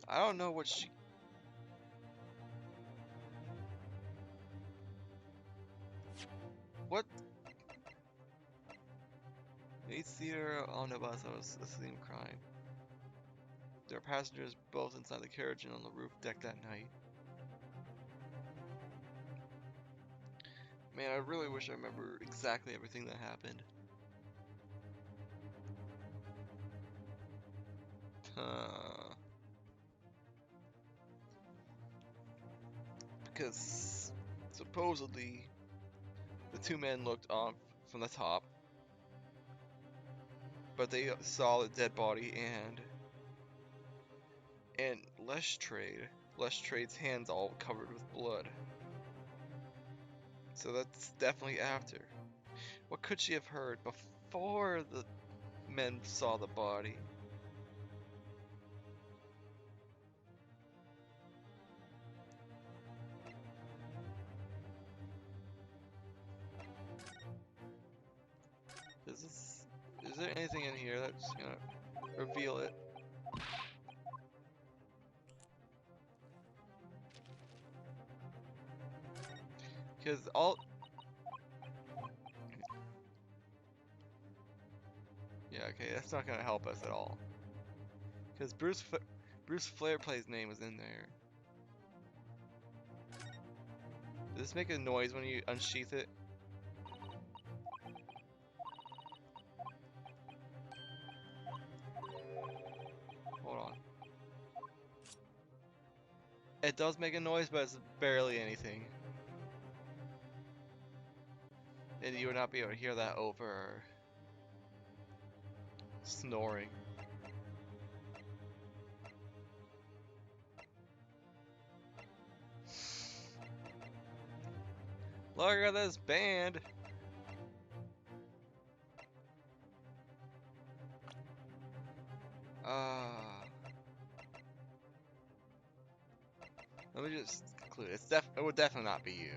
I don't know what she... What? 8-seater omnibus was a theme crime. There are passengers both inside the carriage and on the roof deck that night. Man, I really wish I remember exactly everything that happened. Because supposedly the two men looked on from the top, but they saw the dead body and Lestrade's hands all covered with blood. So that's definitely after. What could she have heard before the men saw the body? Is there anything in here that's gonna reveal it? Because yeah, okay, that's not gonna help us at all. Because Bruce Flairplay's name was in there. Does this make a noise when you unsheath it? Hold on. It does make a noise, but it's barely anything. And you would not be able to hear that over snoring. Look at this band. Let me just conclude. It would definitely not be you.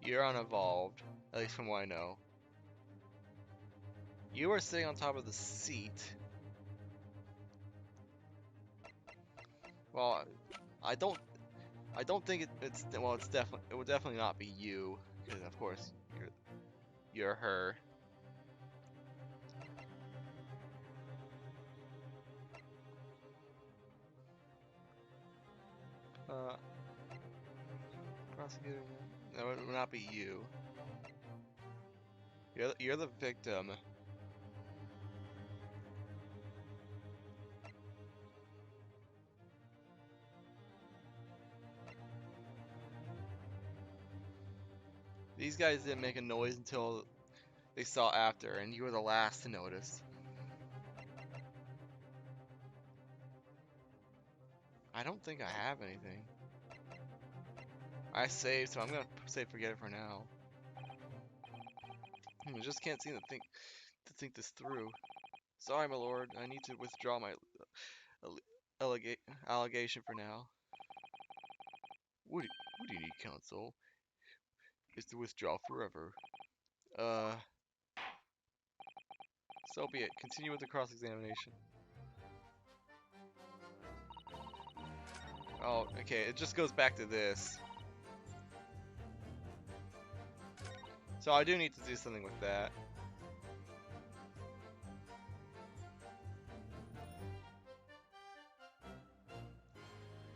You're unevolved, at least from what I know. You are sitting on top of the seat. Well, I don't think it would definitely not be you, because of course you're her. Prosecutor. No, it would not be you. You're the victim. These guys didn't make a noise until they saw after, and you were the last to notice. I don't think I have anything. I saved, so I'm gonna say forget it for now. I just can't seem to think this through. Sorry, my lord. I need to withdraw my allegation for now. What do you need, counsel? Is to withdraw forever. So be it. Continue with the cross-examination. Oh, okay. It just goes back to this. So I do need to do something with that.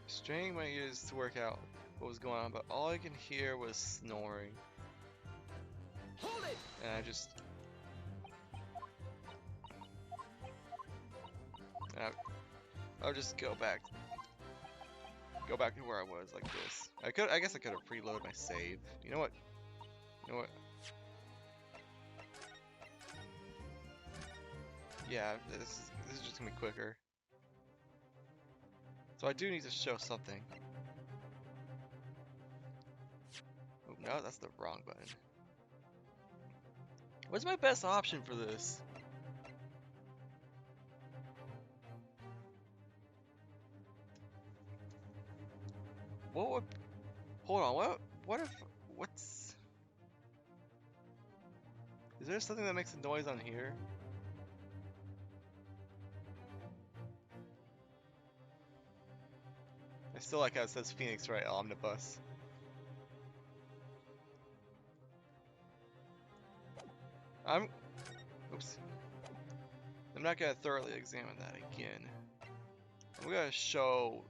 Straining my ears to work out what was going on, but all I can hear was snoring. Hold it! And I just... I'll just go back to where I was, like this. I guess I could have preloaded my save. You know what? Yeah, this is just gonna be quicker. So I do need to show something. Oh, no, that's the wrong button. What's my best option for this? What would... Hold on, what's... Is there something that makes a noise on here? I still like how it says Phoenix Wright Omnibus. Oops. I'm not gonna thoroughly examine that again. I'm gonna show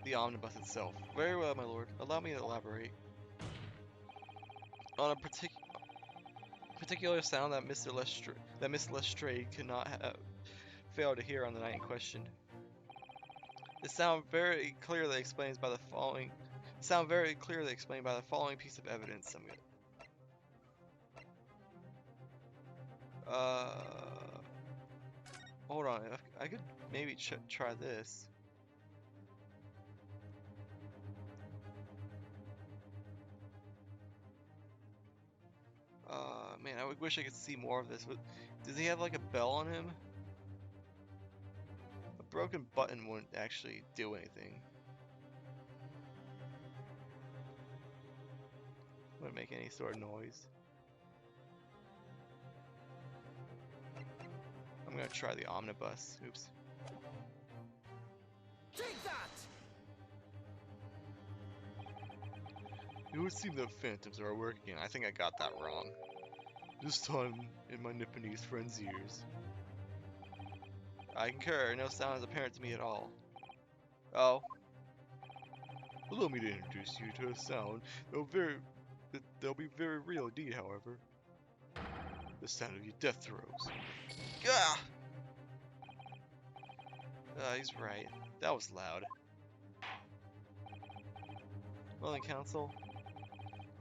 the omnibus itself. Very well, my lord. Allow me to elaborate. on a particular sound that Miss Lestrade could not have failed to hear on the night in question. The sound very clearly explained by the following piece of evidence. Hold on. I could maybe try this. Man, I wish I could see more of this. Does he have like a bell on him? A broken button wouldn't actually do anything. Wouldn't make any sort of noise. I'm gonna try the omnibus. Oops. Take that! It would seem that phantoms are working. I think I got that wrong. This time in my Nipponese friend's ears. I concur. No sound is apparent to me at all. Oh. Allow me to introduce you to a sound. They'll be very real indeed, however. The sound of your death throes. Gah! He's right. That was loud. Well then, Council.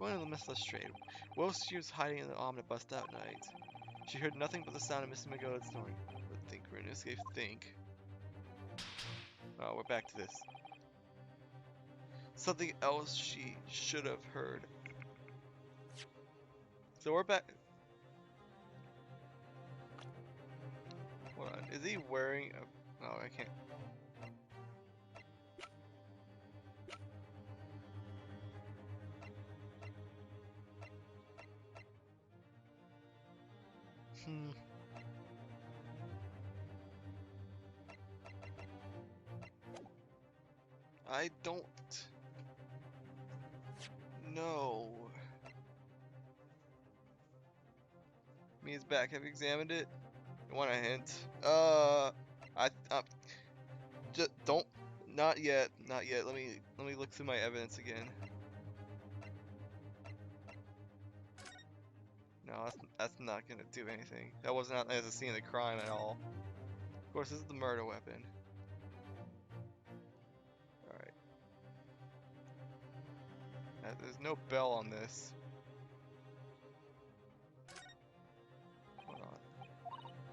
Going to the Miss Lestrade. Whilst she was hiding in the omnibus that night, she heard nothing but the sound of Mr. McGold's snoring. But think, we're in escape. Think. Oh, we're back to this. Something else she should have heard. So we're back. Hold on. Is he wearing a... Oh, I can't. I don't know. Me is back. Have you examined it? You want a hint? Just don't. Not yet. Not yet. Let me look through my evidence again. No, that's not gonna do anything. That was not as a scene of the crime at all. Of course, this is the murder weapon. All right. There's no bell on this. Hold on.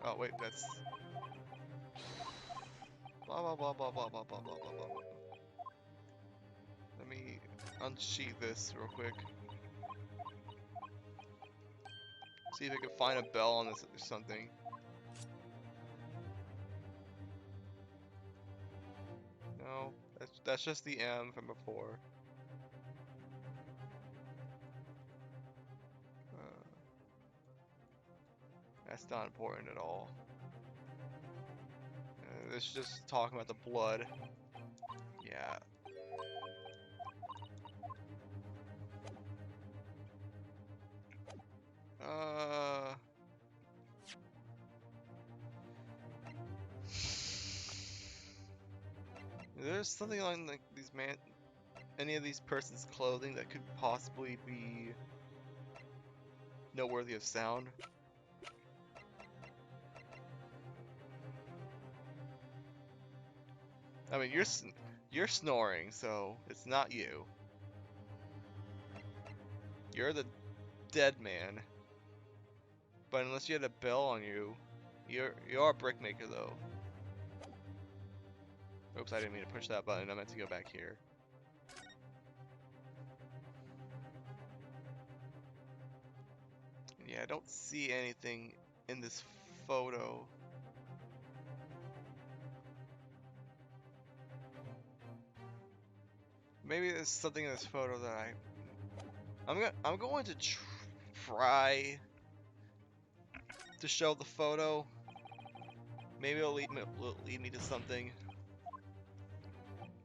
Oh wait, that's. Blah blah blah blah blah blah blah blah blah blah. Let me unsheath this real quick. See if I can find a bell on this or something. No, that's just the M from before. That's not important at all. This is just talking about the blood. Yeah. There's something on like any of these persons' clothing that could possibly be noteworthy of sound. I mean, you're snoring, so it's not you. You're the dead man. But unless you had a bell on you, you are a brickmaker though. Oops, I didn't mean to push that button. I meant to go back here. Yeah, I don't see anything in this photo. Maybe there's something in this photo that I'm going to try to show the photo. Maybe it'll lead me to something.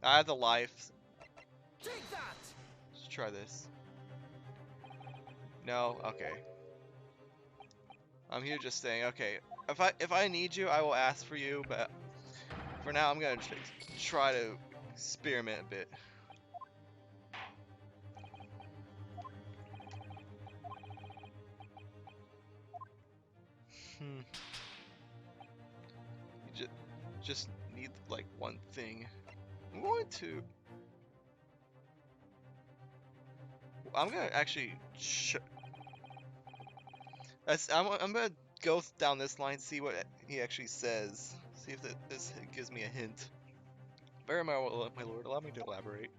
I have the life. Take that! Let's try this. No, okay. I'm here just saying, okay. If I need you, I will ask for you, but for now I'm gonna try to experiment a bit. You just need like one thing. I'm going to. I'm gonna actually. I'm gonna go down this line, see what he actually says. See if this gives me a hint. Very well, my lord. Allow me to elaborate.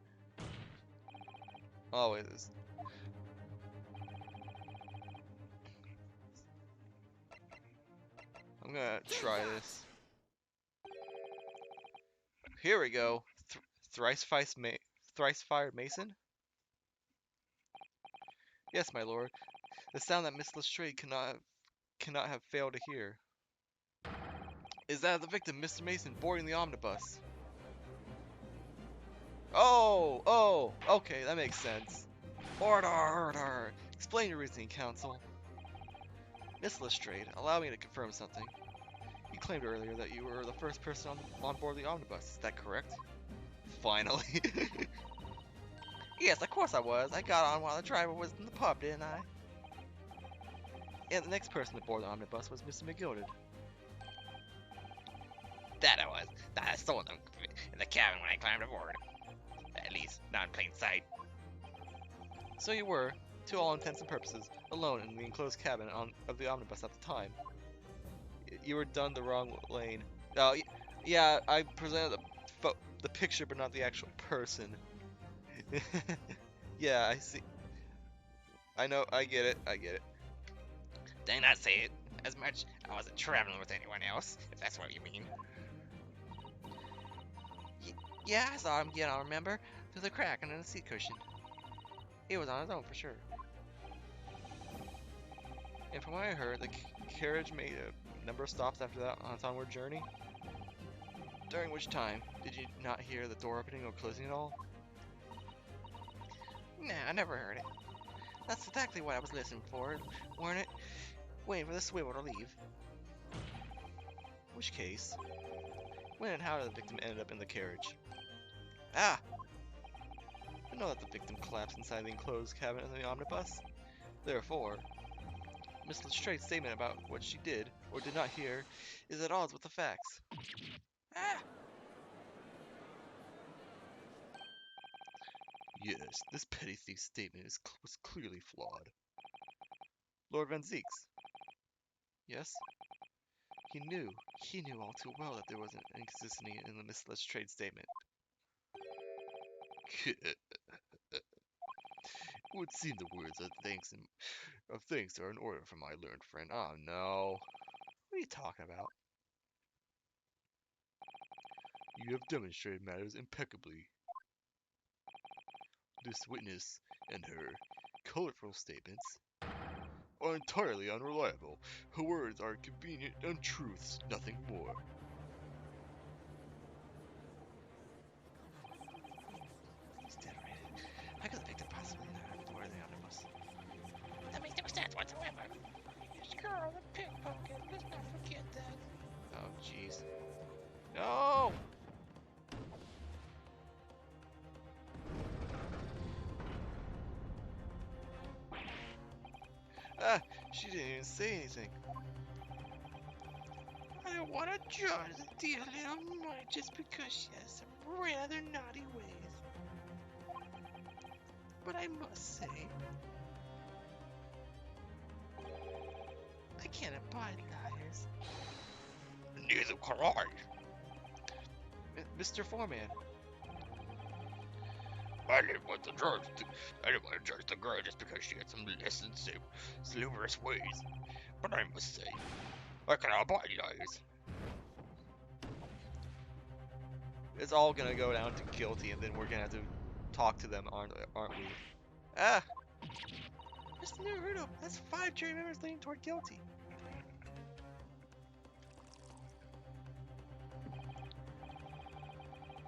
Oh, it is. I'm gonna try this. Here we go. Thrice fired mason? Yes, my lord. The sound that Miss Lestrade cannot have failed to hear. Is that the victim, Mr. Mason, boarding the omnibus? Oh, okay, that makes sense. Order. Explain your reasoning, counsel. Miss Lestrade, allow me to confirm something. You claimed earlier that you were the first person on board the omnibus. Is that correct? Finally. Yes, of course I was. I got on while the driver was in the pub, didn't I? And the next person aboard the omnibus was Mr. McGilded. That I was. That I saw them in the cabin when I climbed aboard. At least, not in plain sight. So you were, to all intents and purposes, alone in the enclosed cabin of the omnibus at the time. You were done the wrong lane. Oh, yeah, I presented the picture, but not the actual person. Yeah, I see. I know, I get it. Did I not say it as much? I wasn't traveling with anyone else, if that's what you mean. Yeah, I saw him get on, remember? Through the crack under the seat cushion. He was on his own for sure. And from what I heard, the carriage made a number of stops after that on its onward journey. During which time, did you not hear the door opening or closing at all? Nah, I never heard it. That's exactly what I was listening for, weren't it? Waiting for the swivel to leave. Which case, when and how did the victim end up in the carriage? Ah! I know that the victim collapsed inside the enclosed cabin of the omnibus. Therefore, Miss Lestrade's statement about what she did or did not hear is at odds with the facts. Ah! Yes, this petty thief's statement was clearly flawed. Lord Van Zieks. Yes? He knew all too well that there was an inconsistency in the Miss Lestrade statement. It would seem the words of thanks are in order for my learned friend. Oh no. What are you talking about? You have demonstrated matters impeccably. This witness and her colorful statements are entirely unreliable. Her words are convenient untruths, nothing more. He's dead already. How could the victim possibly not have to wear the omnibus? That makes no sense whatsoever. This girl, the pickpocket, let's not forget that. Oh, jeez. No! Ah, she didn't even say anything. I don't want to judge the dear little mite just because she has some rather naughty ways. But I must say, I can't abide liars. Neither can I. Mr. Foreman. I didn't want to judge the girl just because she had some less than salubrious ways. But I must say, I cannot abide liars. It's all gonna go down to guilty, and then we're gonna have to talk to them, aren't we? Ah! Mr. Naruto, that's 5 jury members leaning toward guilty.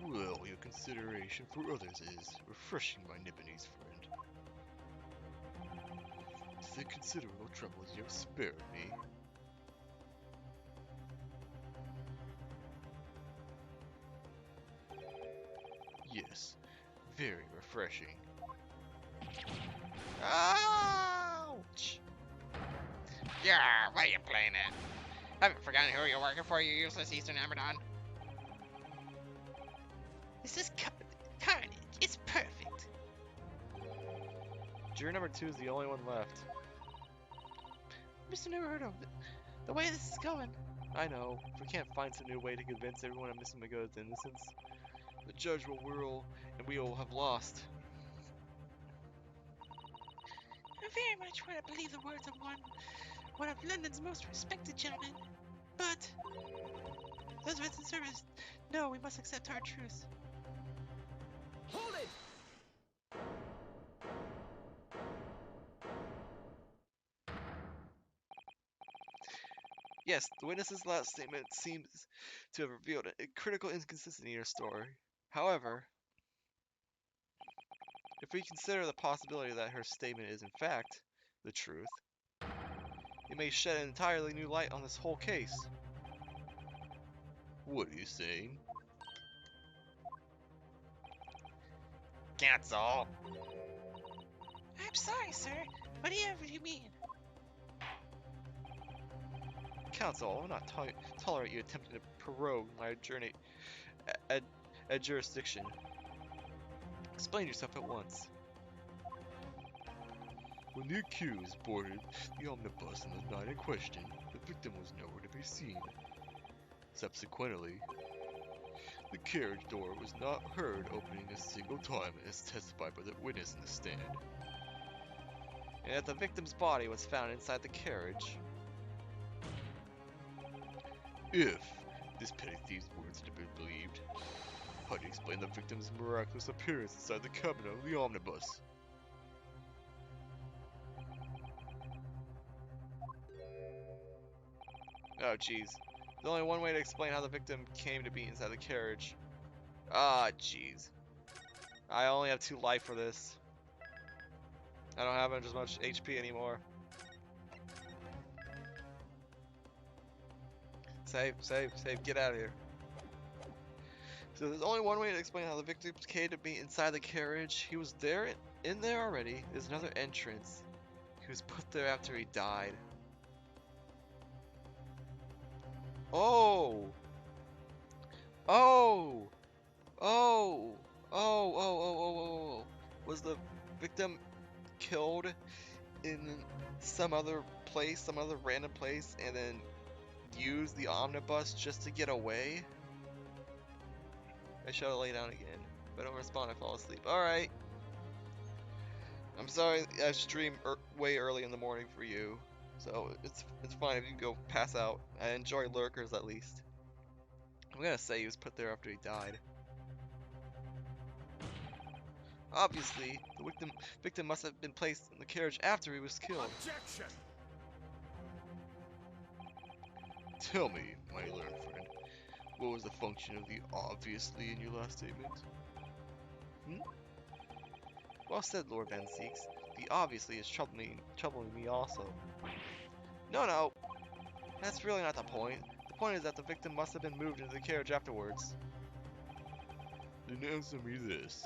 Well, your consideration for others is refreshing, my Nipponese friend. The considerable troubles you have spared me. Yes, very refreshing. Ouch! Yeah, why are you playing at? Haven't forgotten who you're working for, you useless Eastern Amadon. This is carnage. It's perfect. Juror number 2 is the only one left. Mr. Never heard of it. The way this is going. I know. If we can't find some new way to convince everyone of Mr. Magoda's innocence, the judge will rule, and we will have lost. I very much want to believe the words of one of London's most respected gentlemen, but those of us in service know we must accept our truth. Hold it! Yes, the witness's last statement seems to have revealed a critical inconsistency in her story. However, if we consider the possibility that her statement is in fact the truth, it may shed an entirely new light on this whole case. What are you saying? That's all. I'm sorry, sir. Whatever you mean. Counsel, I will not tolerate you attempting to prorogue my journey at jurisdiction. Explain yourself at once. When the accused boarded the omnibus on the night in question, the victim was nowhere to be seen. Subsequently, the carriage door was not heard opening a single time, as testified by the witness in the stand. And that the victim's body was found inside the carriage. If this petty thief's words are to be believed, how do you explain the victim's miraculous appearance inside the cabin of the omnibus? Oh jeez. There's only one way to explain how the victim came to be inside the carriage. Ah, jeez. I only have 2 life for this. I don't have as much HP anymore. Save, save, save, get out of here. So there's only one way to explain how the victim came to be inside the carriage. He was there, in there already. There's another entrance. He was put there after he died. Oh! Oh! Oh! Oh, oh, oh, oh, oh, oh. Was the victim killed in some other place, some other random place, and then used the omnibus just to get away? I shall lay down again. If I don't respond, I fall asleep. Alright. I'm sorry I stream way early in the morning for you. So it's fine if you go pass out. I enjoy lurkers at least. I'm gonna say he was put there after he died. Obviously, the victim must have been placed in the carriage after he was killed. Objection! Tell me, my learned friend, what was the function of the obviously in your last statement? Well said, Lord Van Seeks. The obviously is troubling me also. No, that's really not the point. The point is that the victim must have been moved into the carriage afterwards. Then answer me this.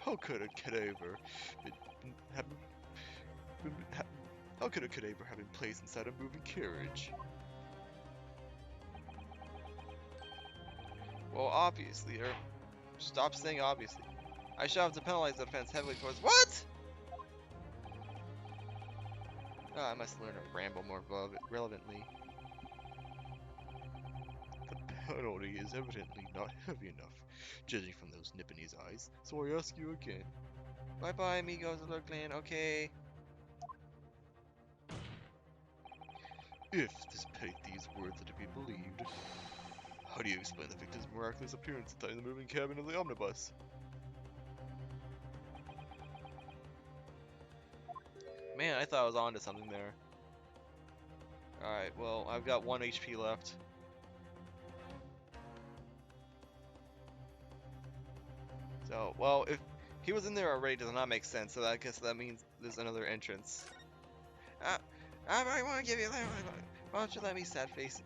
How could a cadaver have been placed inside a moving carriage? Well, obviously, or stop saying obviously. I shall have to penalize the offense heavily towards what? Oh, I must learn to ramble more relevantly. The penalty is evidently not heavy enough, judging from those nip in his eyes, so I ask you again. Bye bye, amigos of the clan, okay. If this petty thief's words are to be believed, how do you explain the victim's miraculous appearance inside the moving cabin of the omnibus? Man, I thought I was onto something there. Alright, well, I've got 1 HP left. So, well, if he was in there already, does not make sense, so I guess that means there's another entrance. I want to give you that. Why don't you let me sad face?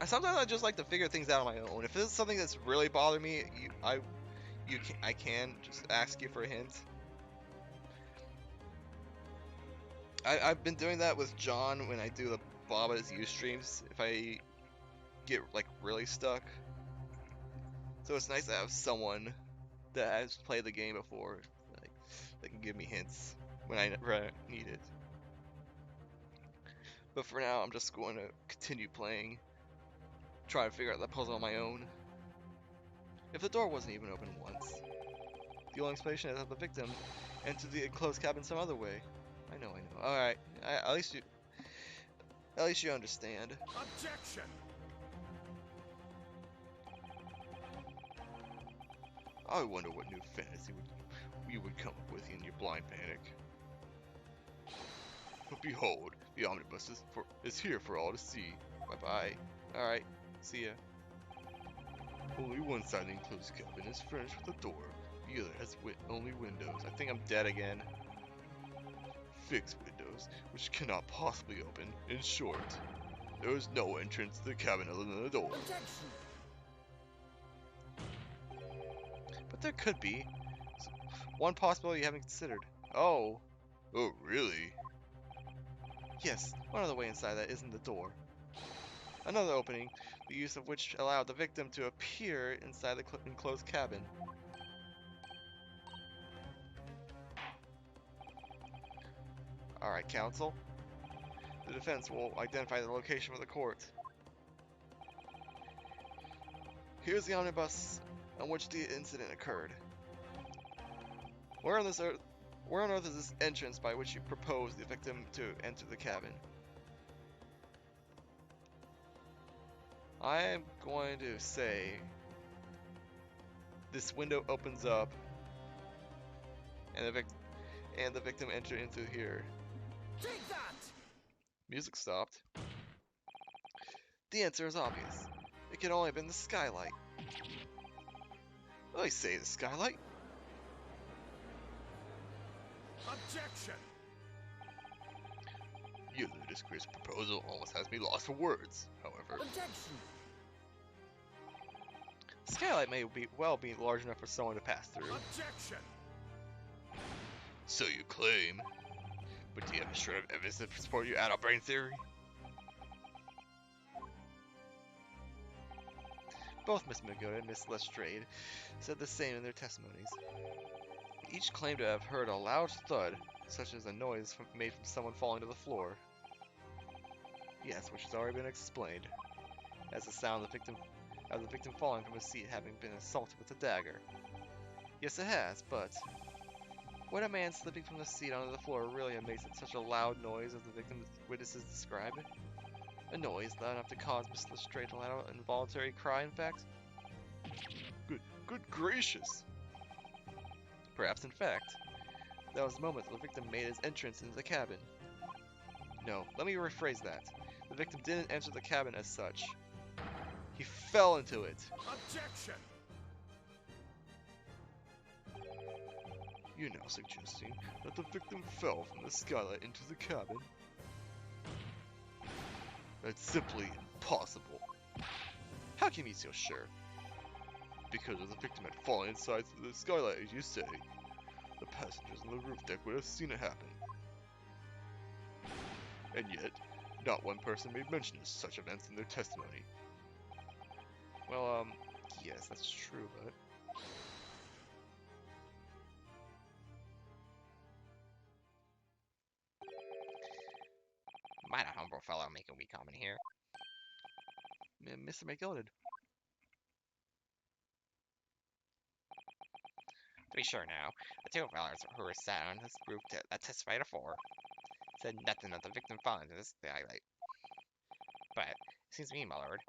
Sometimes I just like to figure things out on my own. If this is something that's really bothering me, I can just ask you for a hint. I've been doing that with John when I do Baba's Ustreams if I get like really stuck. So it's nice to have someone that has played the game before, like that can give me hints when I need it. But for now, I'm just going to continue playing, try to figure out the puzzle on my own. If the door wasn't even open once, the only explanation is that the victim entered the enclosed cabin some other way. I know. All right, at least you understand. Objection! I wonder what new fantasy you would come up with in your blind panic. But behold, the omnibus is here for all to see. Bye-bye. Alright, see ya. Only one side of the enclosed cabin is furnished with a door. The other has only windows. I think I'm dead again. Fixed windows, which cannot possibly open. In short, there is no entrance to the cabin other than the door. Objection! But there could be. One possibility you haven't considered. Oh. Oh, really? Yes, one other way inside that isn't the door. Another opening, the use of which allowed the victim to appear inside the enclosed cabin. Alright, counsel. The defense will identify the location for the court. Here's the omnibus on which the incident occurred. Where on earth is this entrance by which you propose the victim to enter the cabin? I am going to say this window opens up and the victim entered into here. Take that! Music stopped. The answer is obvious. It could only have been the skylight. I say the skylight. Objection! Your ludicrous proposal almost has me lost for words, however. Objection! The skylight may well be large enough for someone to pass through. Objection! So you claim. But do you have a shred of evidence to support your adult brain theory? Both Miss Magoda and Miss Lestrade said the same in their testimonies. Each claimed to have heard a loud thud, such as a noise made from someone falling to the floor. Yes, which has already been explained, as the sound of the victim falling from his seat having been assaulted with a dagger. Yes, it has, but would a man slipping from the seat onto the floor really have made such a loud noise as the victim's witnesses described? A noise loud enough to cause Miss Lestrade to let out an involuntary cry, in fact? Good gracious! Perhaps, in fact, that was the moment the victim made his entrance into the cabin. No, let me rephrase that. The victim didn't enter the cabin as such. He fell into it. Objection! You're now suggesting that the victim fell from the skylight into the cabin? That's simply impossible. How can you be so sure? Because if the victim had fallen inside through the skylight, as you say, the passengers on the roof deck would have seen it happen. And yet, not one person made mention of such events in their testimony. Well, yes, that's true, but... Might a humble fellow make a wee comment here? Mr. McGilded. To be sure now, the two fellows who were sat on this roof that testified afore said nothing of the victim falling into this skylight. But it seems to me, my lord,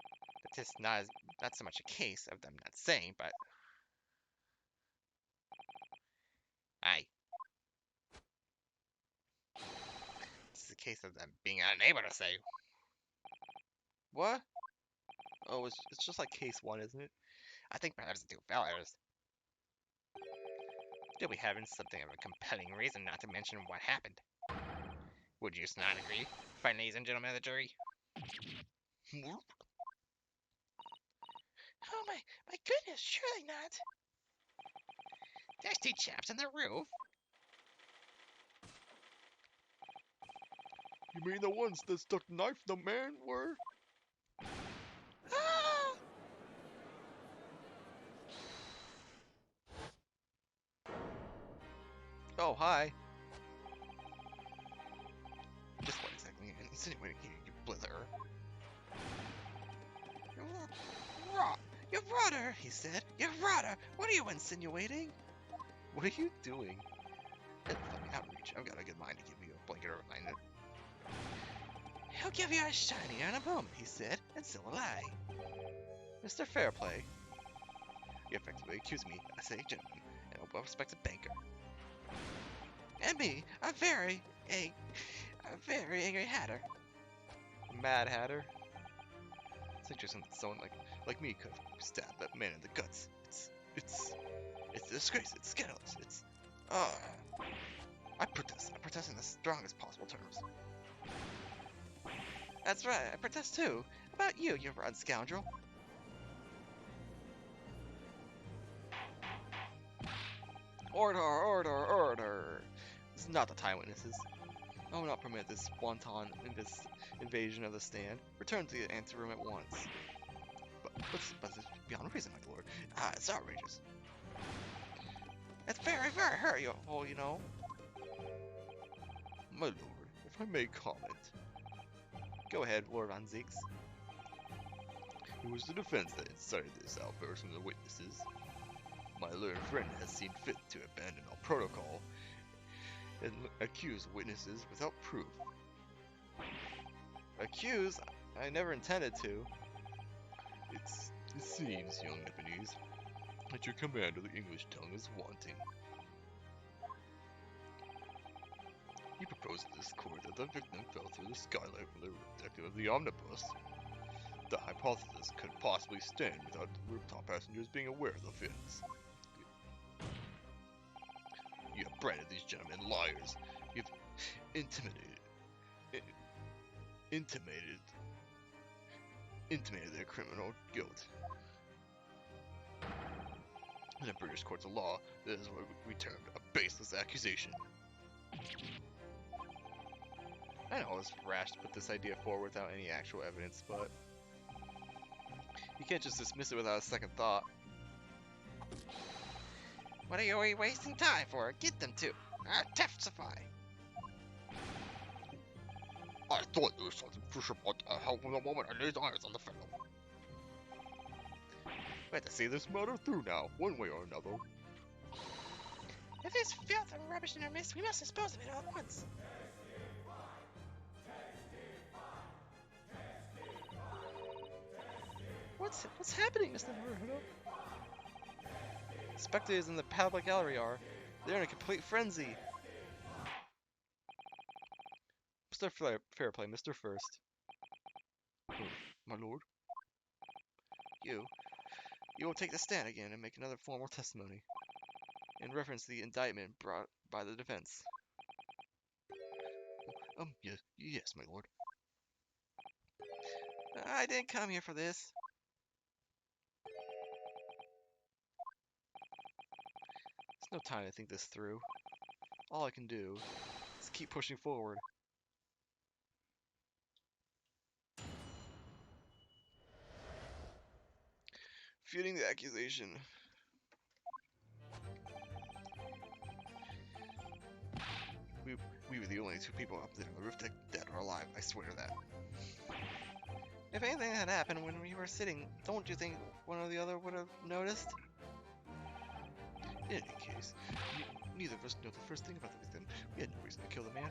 that 'tis not so much a case of them not saying, but aye, 'tis a case of them being unable to say. What? Oh, it's just like case 1, isn't it? I think perhaps the two fellows do be having something of a compelling reason not to mention what happened. Would you not agree, fine ladies and gentlemen of the jury? Oh my goodness, surely not. There's two chaps on the roof. You mean the ones that stuck the knife in the man were? Ah! Oh, hi. Just what exactly are you insinuating here, you blither? Your brother, he said. Your brother. What are you insinuating? What are you doing? It's funny outreach. I've got a good mind to give you a blanket or reminder. He'll give you a shiny in a moment, he said, and so will I. Mr. Fairplay. You effectively accuse me as a gentleman and a well-respected banker. And me, a very angry hatter. Mad Hatter. It's interesting that someone like me could have stabbed that man in the guts. It's a disgrace. It's scandalous. It's I protest in the strongest possible terms. That's right. I protest too. About you, you rotten scoundrel. Order, order, order. This is not the time, witnesses. I will not permit this wanton invasion of the stand. Return to the anteroom at once. But it's beyond reason, my lord. It's outrageous. It's very, very hurtful, you know. My lord, if I may comment. Go ahead, Lord Von Zeeks. It was the defense that incited this outburst from the witnesses. My learned friend has seen fit to abandon all protocol and accuse witnesses without proof. Accuse? I never intended to. It seems, young Nipponese, that your command of the English tongue is wanting. He proposed to this court that the victim fell through the skylight from the deck of the omnibus. The hypothesis could possibly stand without the rooftop passengers being aware of the offense. You have branded these gentlemen liars. You've intimated their criminal guilt. In the British courts of law, this is what we termed a baseless accusation. I know it was rash to put this idea forward without any actual evidence, but you can't just dismiss it without a second thought. What are you wasting time for? Get them to testify. I thought there was something fishy about that. How the moment I laid eyes on the fellow. We have to see this matter through now, one way or another. If there's filth and rubbish in our midst, we must dispose of it all at once. What's happening, Mr. Naruto? Spectators in the public gallery are. They're in a complete frenzy. Mr. Fairplay, Mr. First. My lord? You will take the stand again and make another formal testimony In reference to the indictment brought by the defense. Yes, my lord. I didn't come here for this. There's no time to think this through. All I can do is keep pushing forward. Refuting the accusation. We were the only two people up there on the roof deck dead or alive, I swear to that. If anything had happened when we were sitting, don't you think one or the other would have noticed? In any case, neither of us know the first thing about the victim. We had no reason to kill the man.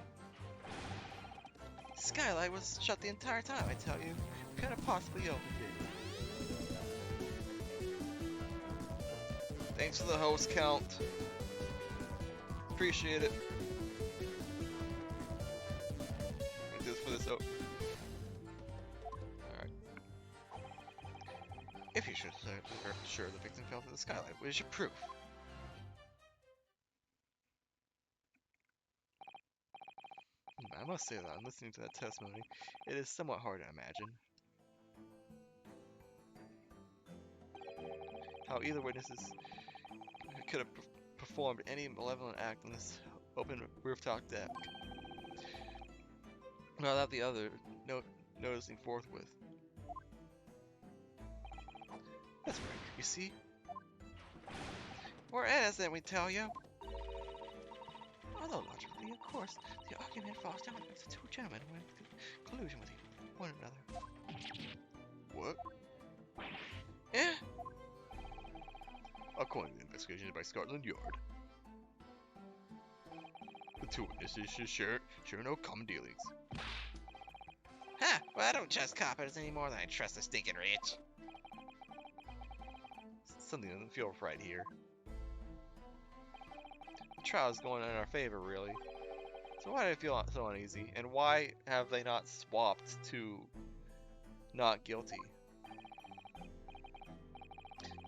Skylight was shut the entire time, I tell you. We couldn't possibly opened it. Thanks for the host count. Appreciate it. Just for this. Oh. Alright. If you should sure the victim fell through the skylight, what is your proof? I must say that on listening to that testimony, it is somewhat hard to imagine how either witnesses could have performed any malevolent act on this open rooftop deck. without the other noticing forthwith. That's right, you see? We're innocent, we tell you. Although logically, of course, the argument falls down if the two gentlemen were in collusion with one another. What? Yeah? According to the investigation by Scotland Yard, the two witnesses should share no common dealings. Huh, well I don't trust coppers any more than I trust the stinking rich. Something doesn't feel right here. The trial's going in our favor, really. So why do I feel so uneasy? And why have they not swapped to not guilty?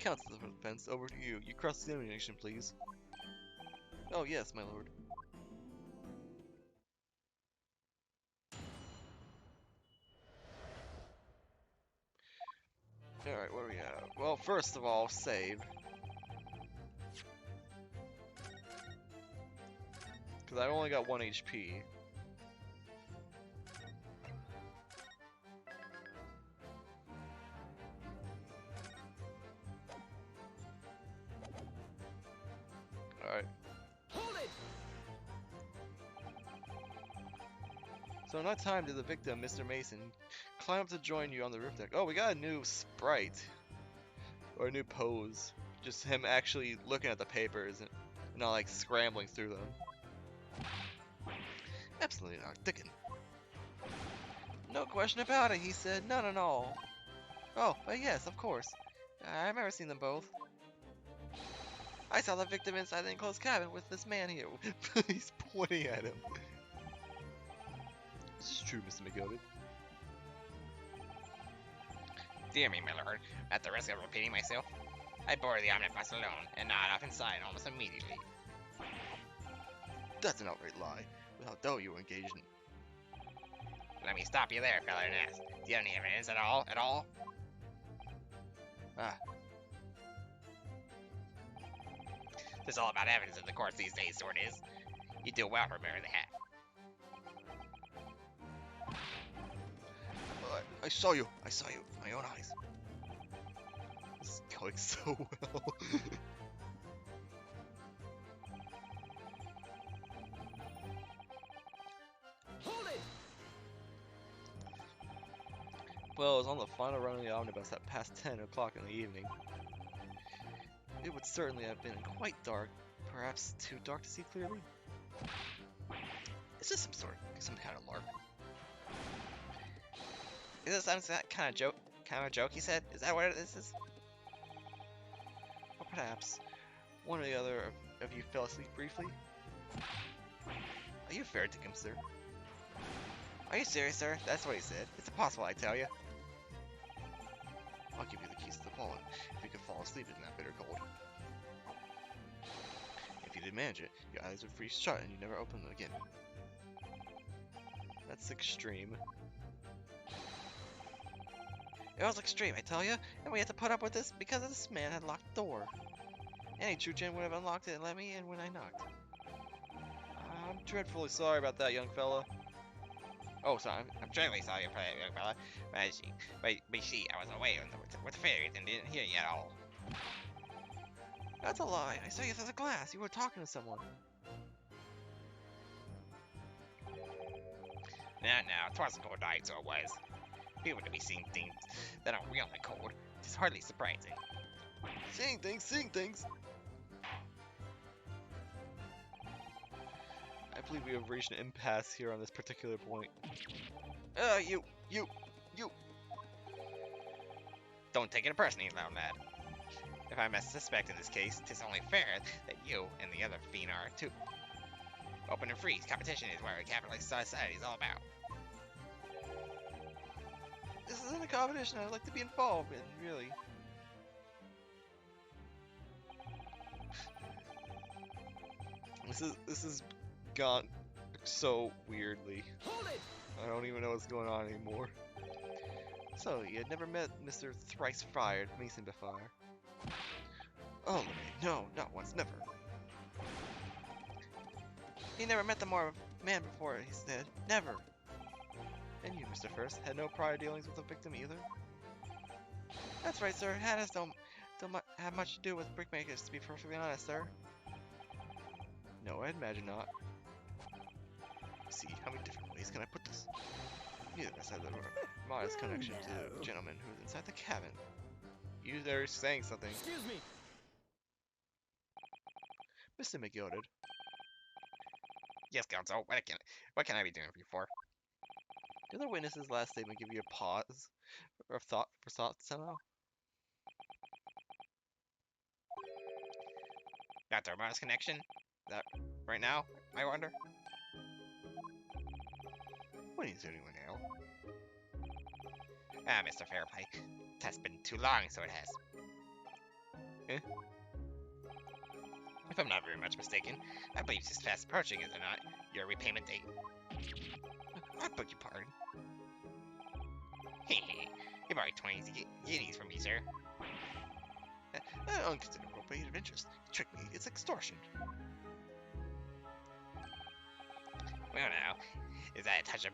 Counsel for the defense, over to you. You cross-examination, please. Oh yes, my lord. Alright, what do we have? Well, first of all, save. Because I only got 1 HP. Alright. So in that time did the victim, Mr. Mason, climb up to join you on the roof deck. Oh, we got a new sprite. Or a new pose. Just him actually looking at the papers and not like scrambling through them. Absolutely not. Dickin'. No question about it, he said. None at all. Oh, but yes, of course. I remember seeing them both. I saw the victim inside the enclosed cabin with this man here. He's pointing at him. This is true, Mr. McGilvey. Dear me, my lord, at the risk of repeating myself, I boarded the omnibus alone and nodded off inside almost immediately. That's an outright lie. Without doubt you were engaged in... Let me stop you there, fella, and ask, do you have any evidence at all? Ah. There's all about evidence in the courts these days, sort is. You do well for wearing the hat. I saw you. I saw you with my own eyes. This is going so well. Hold it! Well, it was on the final run of the omnibus at past 10 o'clock in the evening. It would certainly have been quite dark, perhaps too dark to see clearly. Is this some kind of lark? Is this some kind of joke he said? Is that what this is? Or perhaps one or the other of you fell asleep briefly? Are you fair to him, sir? Are you serious, sir? That's what he said. It's impossible, I tell you. I'll give you the keys to the vault if you can fall asleep in that bitter cold. If you did manage it, your eyes would freeze shut and you never open them again. That's extreme. It was extreme, I tell you, and we had to put up with this because this man had locked the door. Any true gent would have unlocked it and let me in when I knocked. I'm dreadfully sorry about that, young fella. Oh, sorry, I'm dreadfully sorry for that, young fella. But see, I was away with the fairies and didn't hear you at all. That's a lie. I saw you through the glass. You were talking to someone. Now, 'twas a cold night, so it was. People to be seeing things that are really cold. It's hardly surprising. Seeing things. I believe we have reached an impasse here on this particular point. You. Don't take it personally, loud lad. If I'm a suspect in this case, 'tis only fair that you and the other fiend are too. Open and free competition is what a capitalist society is all about. This isn't a competition I'd like to be involved in, really. This is gone so weirdly. Hold it! I don't even know what's going on anymore. So, you had never met Mr. Thrice-Fired Mason before? Oh, no, not once, never. He never met the man before, he said. Never. And you, Mr. First, had no prior dealings with the victim either? That's right, sir. Hatters don't have much to do with brickmakers, to be perfectly honest, sir. No, I'd imagine not. See, how many different ways can I put this? Neither of us had the modest connection to the gentleman who was inside the cabin. You there saying something. Excuse me. Mr. McGilded. Yes, Counsel. What can I be doing for you for? Did the witness's last statement give you a pause or thought somehow? Got the Robotics connection? That right now, I wonder? What are you doing now? Ah, Mr. Fairplay. That's been too long, so it has. Eh? If I'm not very much mistaken, I believe it's fast approaching, is it not? Your repayment date. I beg your pardon. You borrowed 20 guineas from me, sir. Unconsiderable rate of interest. You tricked me. It's extortion. Well, now, is that a touch of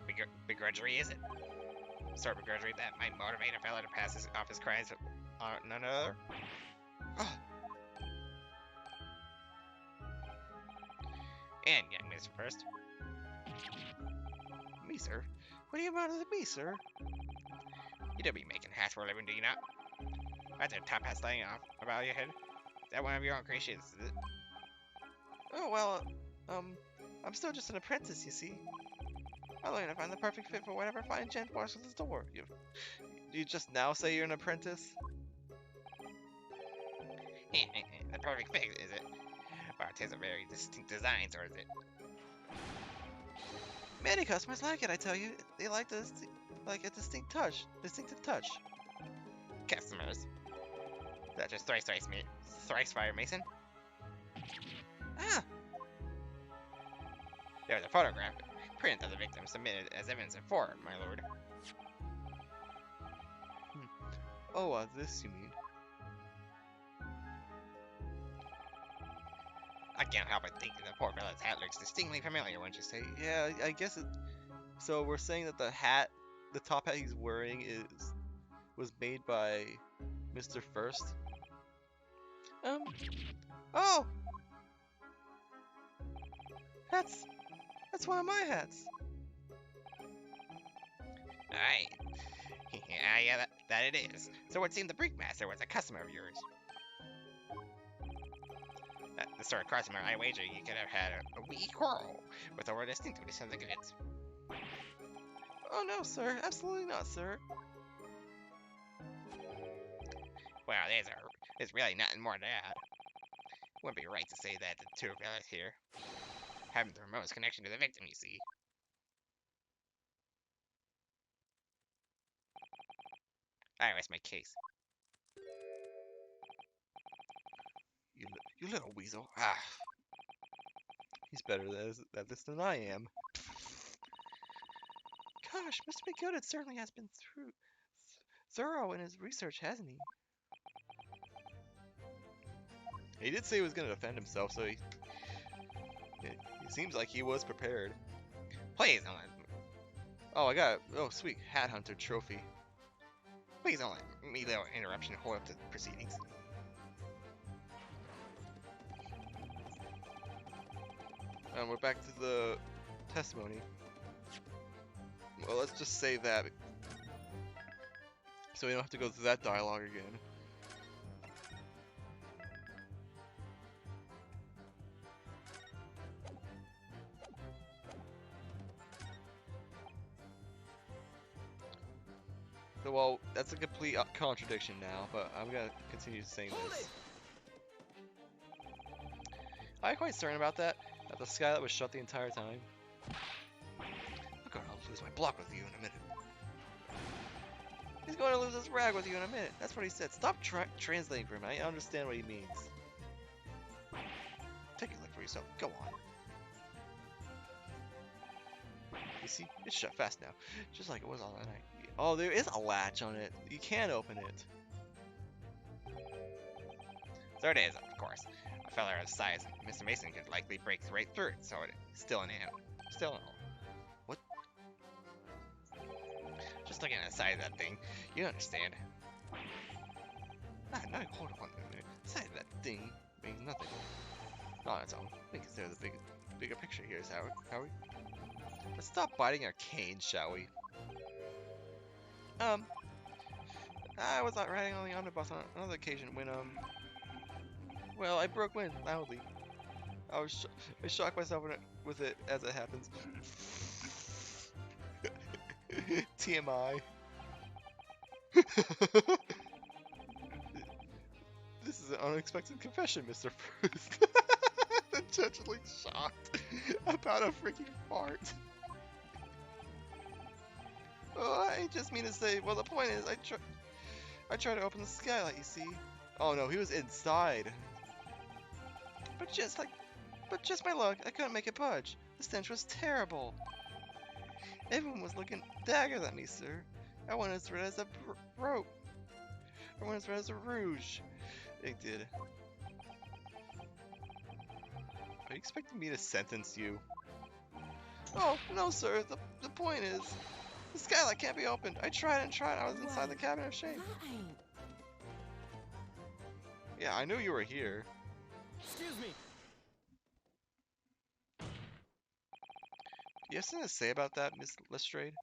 begrudgery, is it? Sort of begrudgery that might motivate a fellow to pass off his crimes on none other? Oh. And, young Mr. First, Me, sir? What do you want with me, sir? you don't be making hats for a living, do you not? That's a top hat sliding off about your head. Is that one of your own creations, is it? Oh, well, I'm still just an apprentice, you see. I'll learn to find the perfect fit for whatever fine gent walks through this door. You just now say you're an apprentice? The perfect fit, is it? Or it has a very distinct designs, or is it? Many customers like it, I tell you. They like a distinctive touch. Customers. Such as thrice fire mason. Ah, There was a photograph print of the victim submitted as evidence in court, my lord. oh, this you mean? I can't help but think that the poor fellow's hat looks distinctly familiar, wouldn't you say? Yeah, I guess it. So we're saying that the top hat he's wearing was made by Mr. First. Oh, that's one of my hats. Aye. Yeah, that it is. So it seemed the Brickmaster was a customer of yours. The sort of customer I wager you could have had a wee quarrel with over distinctiveness of the goods. Oh no, sir, absolutely not, sir. Well, there's really nothing more to add. Wouldn't be right to say that the two fellas here having the remotest connection to the victim, you see. I rest my case. You little weasel. Ah, he's better at this than I am. Gosh, Mr. McGilded certainly has been thorough in his research, hasn't he? He did say he was going to defend himself, so he seems like he was prepared. Please don't let sweet, Hat Hunter trophy. please don't let me little interruption hold up the proceedings. And we're back to the testimony. Well, let's just save that, so we don't have to go through that dialogue again. So, well, that's a complete contradiction now, but I'm gonna continue saying this. Are you quite certain about that? That the skylight was shut the entire time? Look, I'll lose my block with you in a minute. He's going to lose his rag with you in a minute. That's what he said. Stop translating for him. I understand what he means. Take a look for yourself. Go on. You see, it's shut fast now, just like it was all that night. Oh, there is a latch on it. You can open it. So it is, of course. A fella of size, Mr. Mason could likely break right through it, so it's still an animal. Still an animal. What? just looking at the side of that thing. You understand. No, hold on a minute. The side of that thing means nothing. No, that's all. We consider the bigger picture here, Howie. Let's stop biting our canes, shall we? I was out riding on the omnibus on another occasion when, well, I broke wind loudly. I shocked myself with it as it happens. TMI. This is an unexpected confession, Mr. Proust. Intentionally shocked about a freaking fart. Oh, I just mean to say, well, the point is, I tried to open the skylight, you see. Oh no, he was inside. But just my luck, I couldn't make it budge. The stench was terrible. Everyone was looking daggers at me, sir. I went as red as a rope. I went as red as a rouge. It did. Are you expecting me to sentence you? Oh, no, sir. The point is, the skylight can't be opened. I tried and tried. I was inside the cabinet of shame. That ain't. Yeah, I knew you were here. Excuse me. You have something to say about that, Miss Lestrade?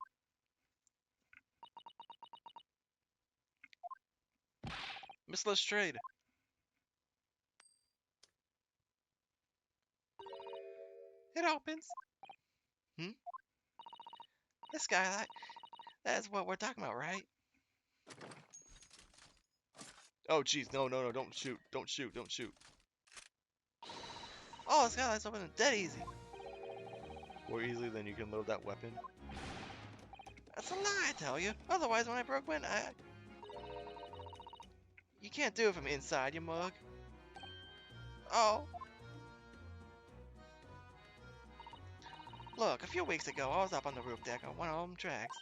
Miss Lestrade. It opens. Hmm? The skylight. That's what we're talking about, right? Oh, jeez. No, don't shoot. Don't shoot. Don't shoot. Oh, the skylight's open dead easy. More easily than you can load that weapon. That's a lie, I tell you. Otherwise, when I broke wind, you can't do it from inside, you mug. Oh. Look, a few weeks ago, I was up on the roof deck on one of them tracks.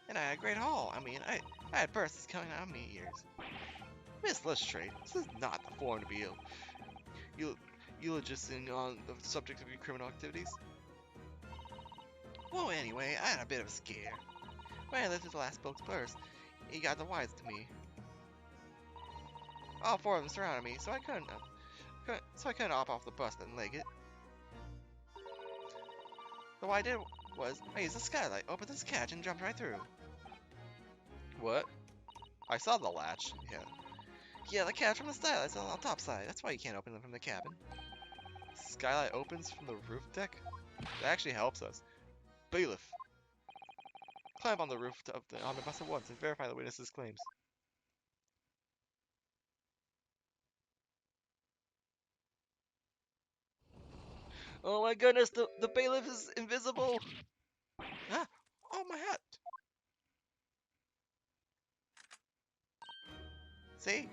And I had a great haul. I mean, I had bursts coming out of me ears. Miss Lestrade, this is not the forum to be eulogizing on the subject of your criminal activities. Well, anyway, I had a bit of a scare. When I lifted the last boat's burst, he got the wise to me. All four of them surrounded me, so I couldn't hop off the bus and leg it. So what I did was, I used the skylight, opened this catch, and jumped right through. What? I saw the latch. Yeah, the catch from the skylight's on the top side. That's why you can't open them from the cabin. Skylight opens from the roof deck? That actually helps us. Bailiff. Climb on the roof of the omnibus at once and verify the witness's claims. Oh my goodness, the bailiff is invisible! Ah! Oh, my hat! See?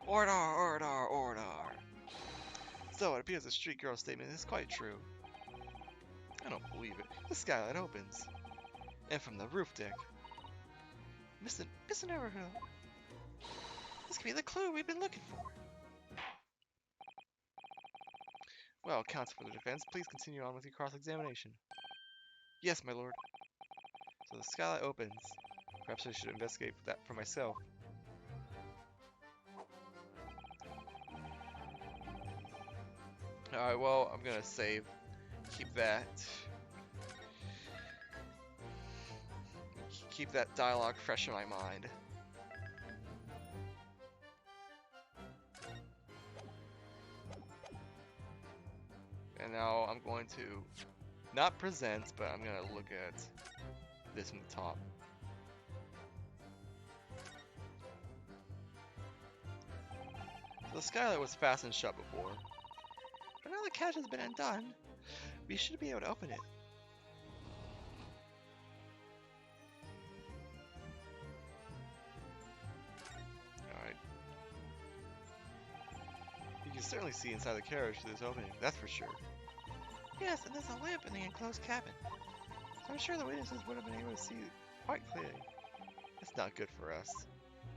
Order, order, order! So it appears the street girl's statement is quite true. I don't believe it. The skylight opens. And from the roof deck. Mr. Neverhill. This could be the clue we've been looking for. Well, counsel for the defense, please continue on with your cross-examination. Yes, my lord. So the skylight opens. Perhaps I should investigate that for myself. Alright, well, I'm gonna save. Keep that. Keep that dialogue fresh in my mind. And now I'm going to not present, but I'm gonna look at this from the top. So the skylight was fastened shut before. But now the catch has been undone, we should be able to open it. Alright. You can certainly see inside the carriage through this opening, that's for sure. Yes, and there's a lamp in the enclosed cabin. So I'm sure the witnesses would have been able to see quite clearly. That's not good for us.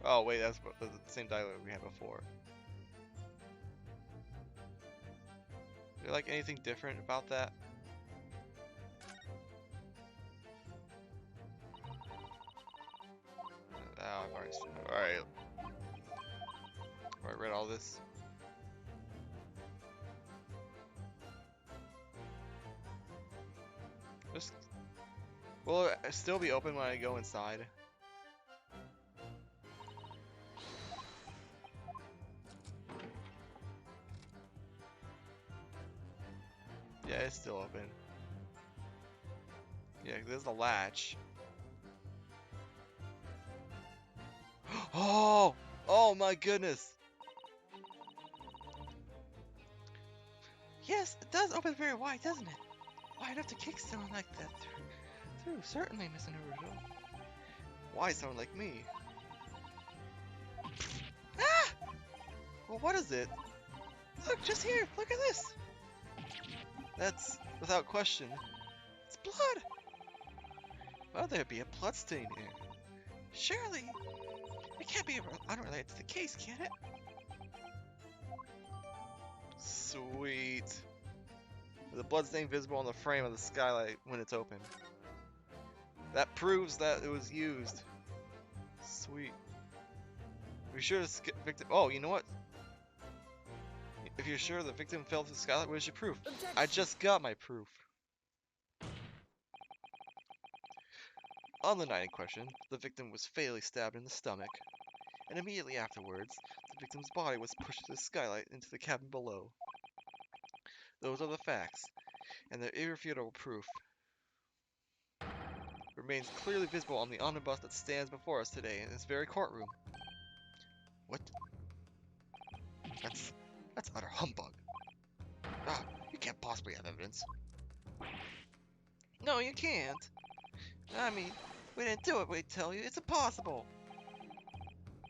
Oh wait, that's the same dialogue we had before. Do you like anything different about that? Alright. I read all this. Just, will it still be open when I go inside? Yeah, it's still open. Yeah, there's the latch. Oh! Oh my goodness! Yes, it does open very wide, doesn't it? Wide enough to kick someone like that through. Certainly, Miss Naruto. Why someone like me? Ah! Well, what is it? Look, just here. Look at this. That's, without question, it's blood. Why would there be a blood stain here? Surely, it can't be unrelated to the case, can it? Sweet. The blood stain visible on the frame of the skylight when it's open. That proves that it was used. Sweet. Be sure to victim. Oh, you know what? If you're sure the victim fell through the skylight, where's your proof? Objection. I just got my proof. On the night in question, the victim was fatally stabbed in the stomach, and immediately afterwards, the victim's body was pushed through the skylight into the cabin below. Those are the facts, and their irrefutable proof remains clearly visible on the omnibus that stands before us today in this very courtroom. What? That's utter humbug. Ah, you can't possibly have evidence. No, you can't. I mean, we didn't do it, we tell you. It's impossible.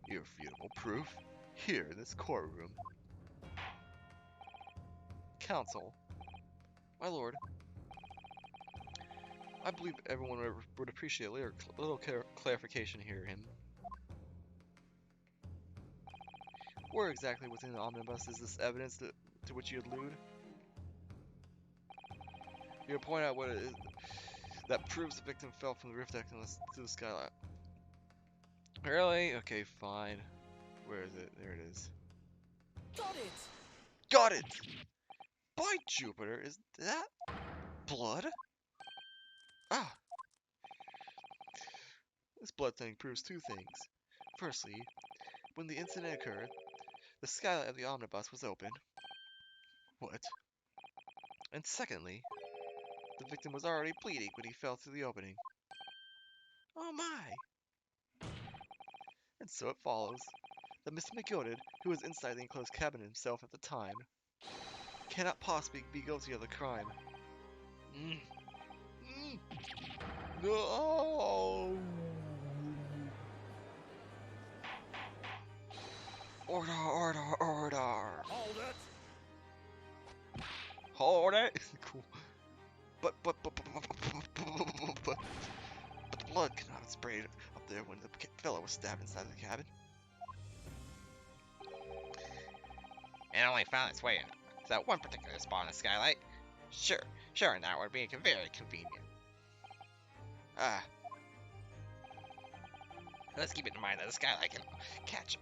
Irrefutable proof. Here in this courtroom. Counsel. My lord. I believe everyone would appreciate a little clarification here, him. Where exactly within the omnibus is this evidence to which you allude? You point out what it is that proves the victim fell from the roof deck to the skylight. Really? Okay, fine. Where is it? There it is. Got it! Got it! By Jupiter, is that blood? Ah! This blood thing proves two things. Firstly, when the incident occurred, the skylight of the omnibus was open. What? And secondly, the victim was already bleeding when he fell through the opening. Oh my! And so it follows that Mr. McGilded, who was inside the enclosed cabin himself at the time, cannot possibly be guilty of the crime. No! Order, order, order! Hold it! Hold it! Cool. But the blood could not have sprayed up there when the fellow was stabbed inside the cabin. And only found its way to that one particular spot on the skylight. Sure, and that would be very convenient. Ah, Let's keep it in mind that the skylight catch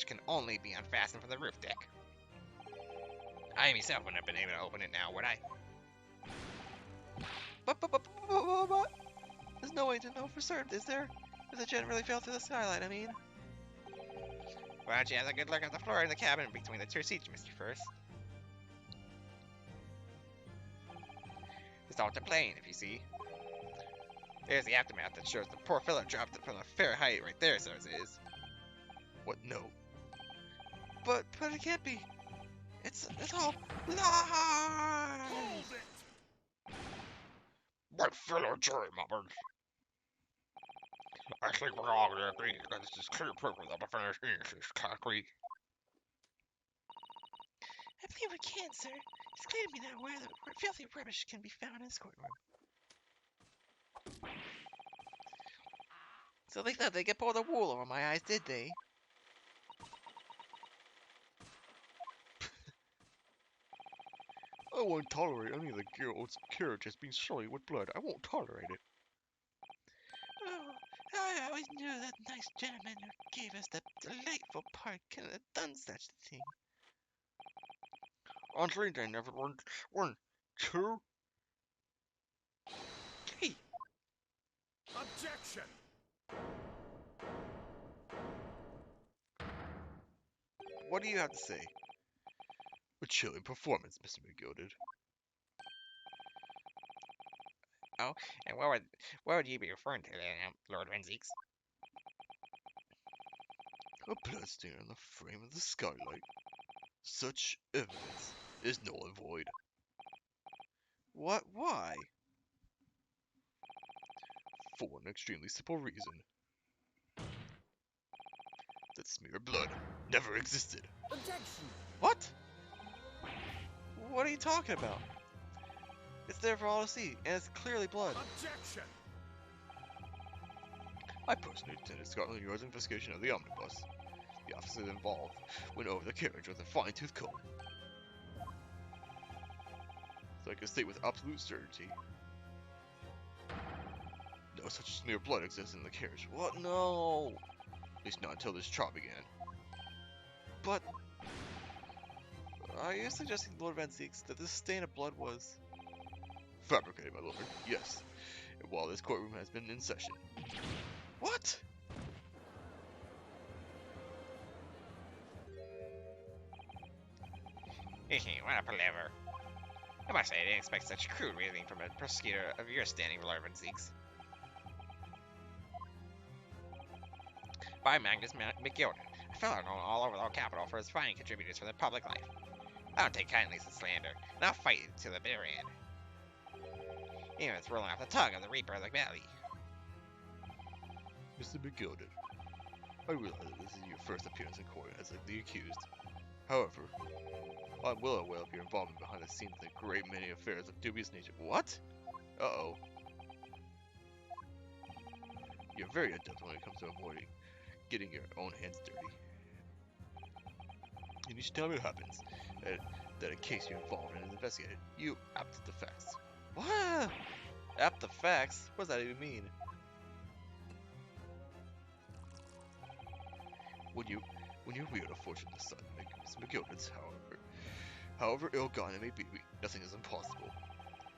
can only be unfastened from the roof deck. I myself wouldn't have been able to open it now, would I? but, there's no way to know for certain, is there? If the jet really fell through the skylight, I mean. Why don't you have a good look at the floor in the cabin between the two seats, Mr. First? It's all to plane, if you see. There's the aftermath that shows the poor fellow dropped it from a fair height right there, so it is. What? No. But it can't be. It's all lies! Hold it! My fellow jury members, I think we're all going to agree that this is clear proof of the defendant's innocence, can't we? I believe we can, sir. It's clear to me now where the filthy rubbish can be found in this courtroom. So they thought they could pull the wool over my eyes, did they? I won't tolerate any of the girl's carriages being sullied with blood. I won't tolerate it. Oh, I always knew nice gentleman who gave us that delightful park couldn't have done such a thing. Honestly, they never learned one, two. Hey, Objection! What do you have to say? A chilling performance, Mr. McGilded. and what would you be referring to then, Lord Renzeeks? A bloodstain on the frame of the skylight. Such evidence is null and void. What? Why? For an extremely simple reason. That smear of blood never existed. Objection! What? What are you talking about? It's there for all to see, and it's clearly blood. Objection! I personally attended Scotland Yard's investigation of the omnibus. The officers involved went over the carriage with a fine-tooth comb. So I can state with absolute certainty, no such smear of blood exists in the carriage. What? No. At least not until this trial began. But are you suggesting, Lord Van Zeeks, that this stain of blood was... Fabricated, my lord, yes. And while this courtroom has been in session. What? What a palaver. I must say, I didn't expect such crude reasoning from a prosecutor of your standing, Lord Renzeeks. By Magnus McGilded, a fellow known all over the capital for his fine contributors to the public life. I don't take kindly to slander, and I'll fight it to the bitter end. Even if it's rolling off the tongue of the Reaper of the Valley. Mr. McGilded, I realize that this is your first appearance in court as the accused. However, I'm well aware of your involvement behind the scenes in a great many affairs of dubious nature. What? Uh-oh. You're very adept when it comes to avoiding getting your own hands dirty. And each time it happens that a case you're involved in is investigated, you opt the facts. What? Apt the facts? What does that even mean? When you wield a fortune this son, Mr. McGilded's, however ill-gotten it may be, nothing is impossible.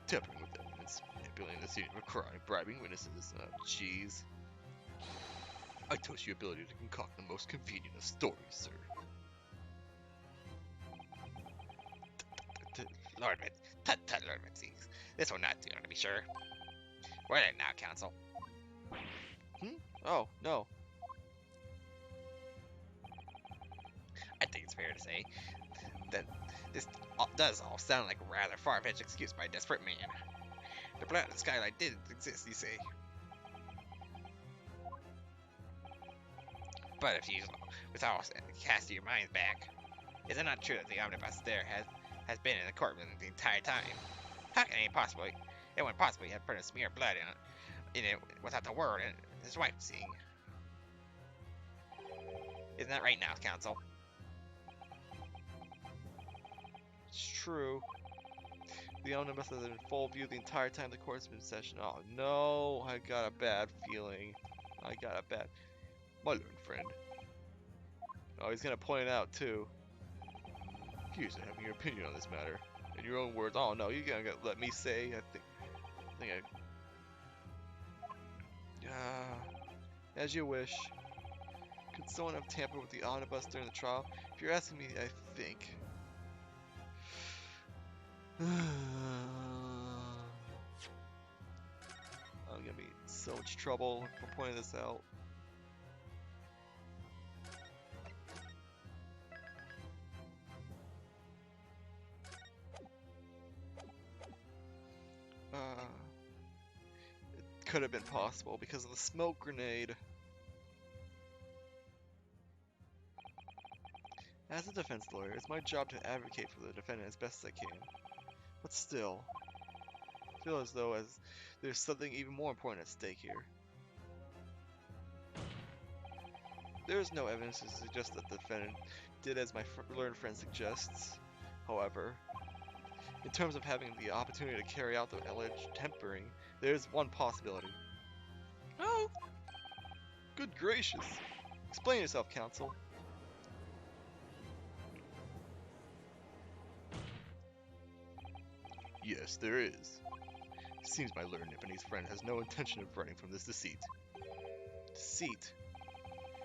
Tampering with evidence, manipulating the scene of a crime, bribing witnesses, jeez. I toast your ability to concoct the most convenient of stories, sir. Lord Renzeeks, this will not do, to be sure. We're in now, counsel. Oh, no. I think it's fair to say that this does all sound like a rather far-fetched excuse by a desperate man. The blood of the skylight did exist, you say. But if you, without casting your minds back, is it not true that the omnibus there has been in the courtroom the entire time? How can anyone possibly have put a smear of blood in it without the word and his wife seeing? Isn't that right now, counsel? It's true. The omnibus has been in full view the entire time the court's been in session. Oh no, I got a bad feeling. My learned friend, Oh, he's gonna point it out too. here's to having your opinion on this matter. In your own words. Oh no, you're gonna let me say. As you wish. Could someone have tampered with the omnibus during the trial? If you're asking me, I think. I'm gonna be in so much trouble for pointing this out. It could have been possible because of the smoke grenade. As a defense lawyer, it's my job to advocate for the defendant as best as I can. But still, I feel as though there's something even more important at stake here. There is no evidence to suggest that the defendant did as my learned friend suggests. However, in terms of having the opportunity to carry out the alleged tampering, there is one possibility. Oh, Good gracious. Explain yourself, Counsel. Yes, there is. Seems my learned Nipponese friend has no intention of running from this deceit. Deceit.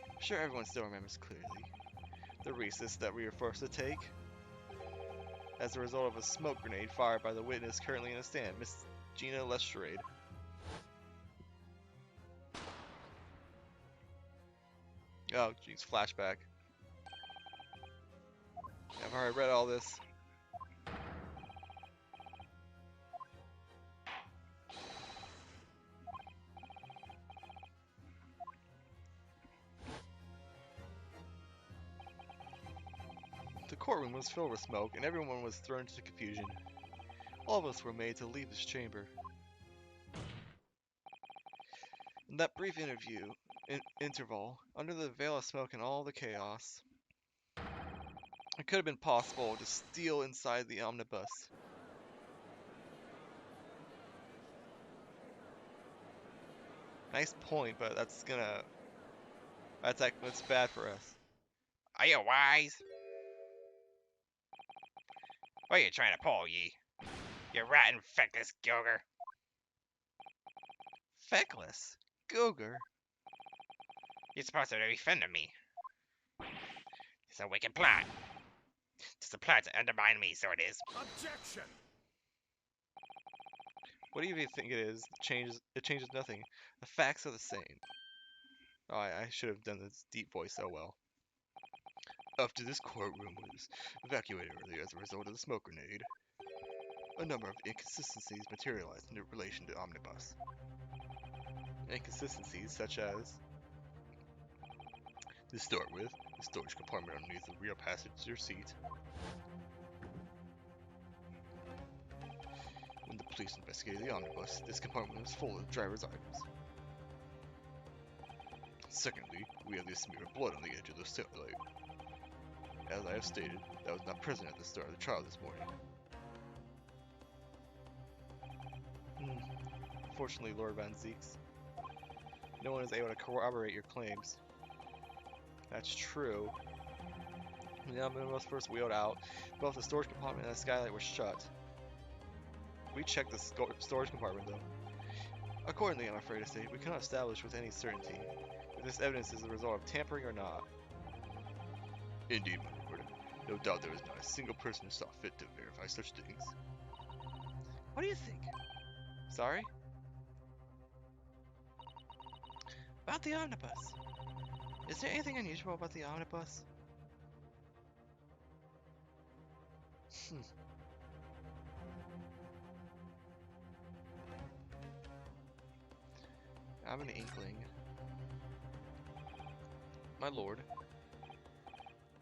I'm sure everyone still remembers clearly the recess that we were forced to take as a result of a smoke grenade fired by the witness currently in the stand, Miss Gina Lestrade. Oh, jeez, flashback. I've already read all this. The courtroom was filled with smoke, and everyone was thrown into confusion. All of us were made to leave this chamber. In that brief interval, under the veil of smoke and all the chaos, it could have been possible to steal inside the omnibus. Nice point, but that's bad for us. Are you wise? What are you trying to pull, ye? You rotten, feckless Gilger. Feckless? Gogger? You're supposed to be defending me. It's a wicked plot. It's a plot to undermine me, so it is. Objection! What do you even think it is? It changes nothing. The facts are the same. Oh, I should have done this deep voice so well. After this courtroom was evacuated earlier as a result of the smoke grenade, a number of inconsistencies materialized in relation to Omnibus. Inconsistencies such as... To start with, the storage compartment underneath the rear passenger seat. When the police investigated the omnibus, this compartment was full of driver's items. Secondly, we have the smear of blood on the edge of the taillight. As I have stated, that was not present at the start of the trial this morning. Unfortunately, Lord Van Zeeks, no one is able to corroborate your claims. That's true. When the omnibus was first wheeled out, both the storage compartment and the skylight were shut. We checked the storage compartment, though. Accordingly, I'm afraid to say, we cannot establish with any certainty if this evidence is the result of tampering or not. Indeed, my lord. No doubt there is not a single person who saw fit to verify such things. What do you think? Sorry? About the omnibus. Is there anything unusual about the omnibus? I have an inkling. My lord.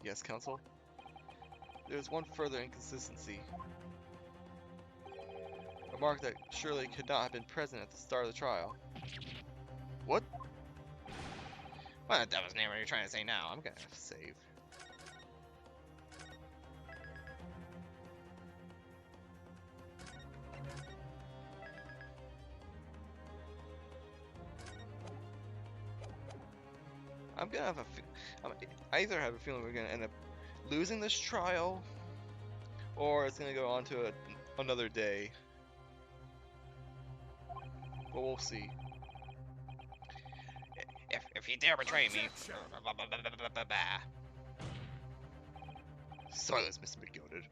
Yes, counsel? There's one further inconsistency. A mark that surely could not have been present at the start of the trial. What? What the devil's name are you trying to say now? I'm gonna have to save. I'm gonna have I either have a feeling we're gonna end up losing this trial, or it's gonna go on to another day. But we'll see. If you dare betray me... Silence, Mr. McGilded.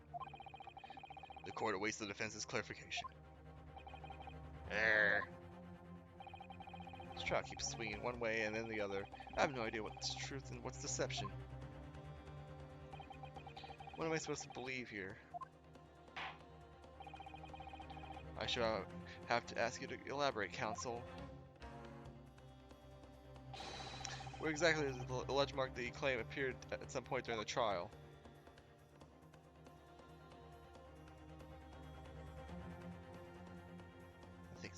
The court awaits the defense's clarification. This trial keeps swinging one way and then the other. I have no idea what's truth and what's deception. What am I supposed to believe here? I should have to ask you to elaborate, counsel. Where exactly is the alleged mark that you claim appeared at some point during the trial? I think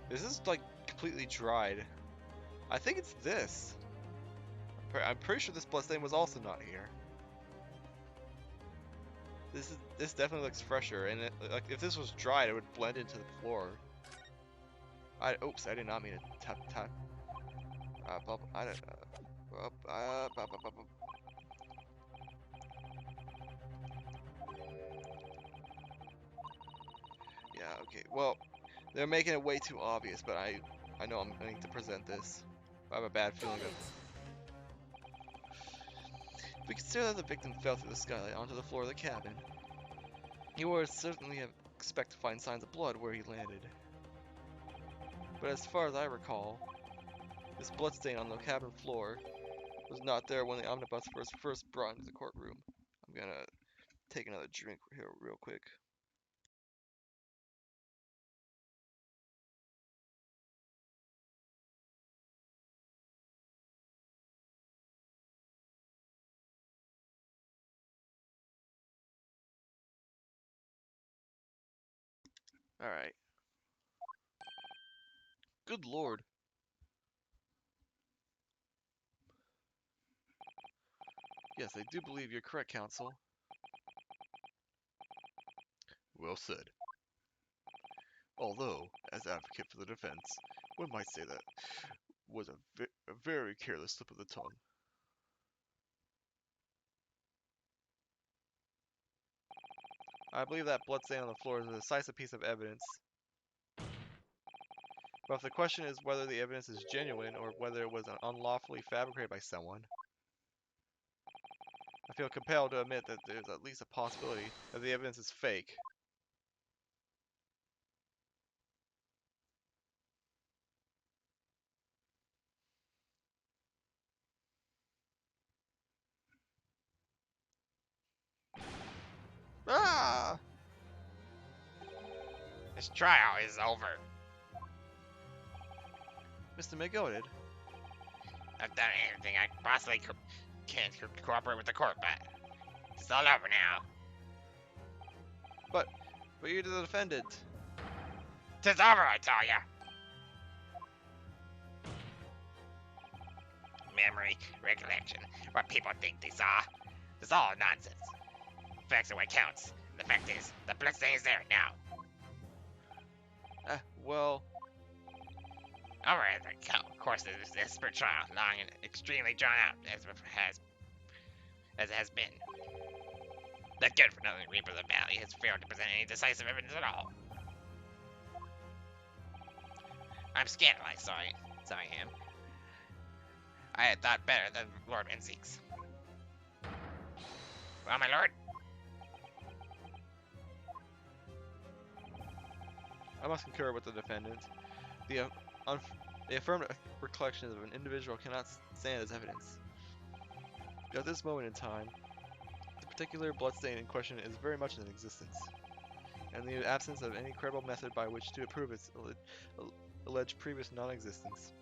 this is like completely dried. I think it's this. I'm pretty sure this bloodstain was also not here. This definitely looks fresher, and like if this was dried, it would blend into the floor. Oops, I did not mean to tap. I don't Yeah, okay. Well, they're making it way too obvious, but I know I'm going to present this. I have a bad feeling Got that it. if we consider that the victim fell through the skylight onto the floor of the cabin, you would certainly expect to find signs of blood where he landed. But as far as I recall, this bloodstain on the cabin floor was not there when the omnibus was first brought into the courtroom. I'm gonna take another drink here real quick. Alright. Good lord. Yes, I do believe you're correct, counsel. Well said. Although, as advocate for the defense, one might say that was a very careless slip of the tongue. I believe that bloodstain on the floor is a decisive piece of evidence. But if the question is whether the evidence is genuine or whether it was unlawfully fabricated by someone, I feel compelled to admit that there's at least a possibility that the evidence is fake. Ah! This trial is over. Mr. McGoated, I've done everything I possibly can to cooperate with the court, but it's all over now. but you're the defendant. Tis over, I tell ya. Memory, recollection, what people think they saw. It's all nonsense. Facts are what counts. The fact is, the bloodstain is there now. Well, Alright, of course, this desperate trial, long and extremely drawn out, as it has been. The good for nothing Reaper of the Valley has failed to present any decisive evidence at all. I'm scandalized, sorry I am. I had thought better than Lord Menzies. Well, my lord, I must concur with the defendant. The affirmative recollection of an individual cannot stand as evidence. At this moment in time, the particular bloodstain in question is very much in existence, and the absence of any credible method by which to prove its alleged previous non-existence.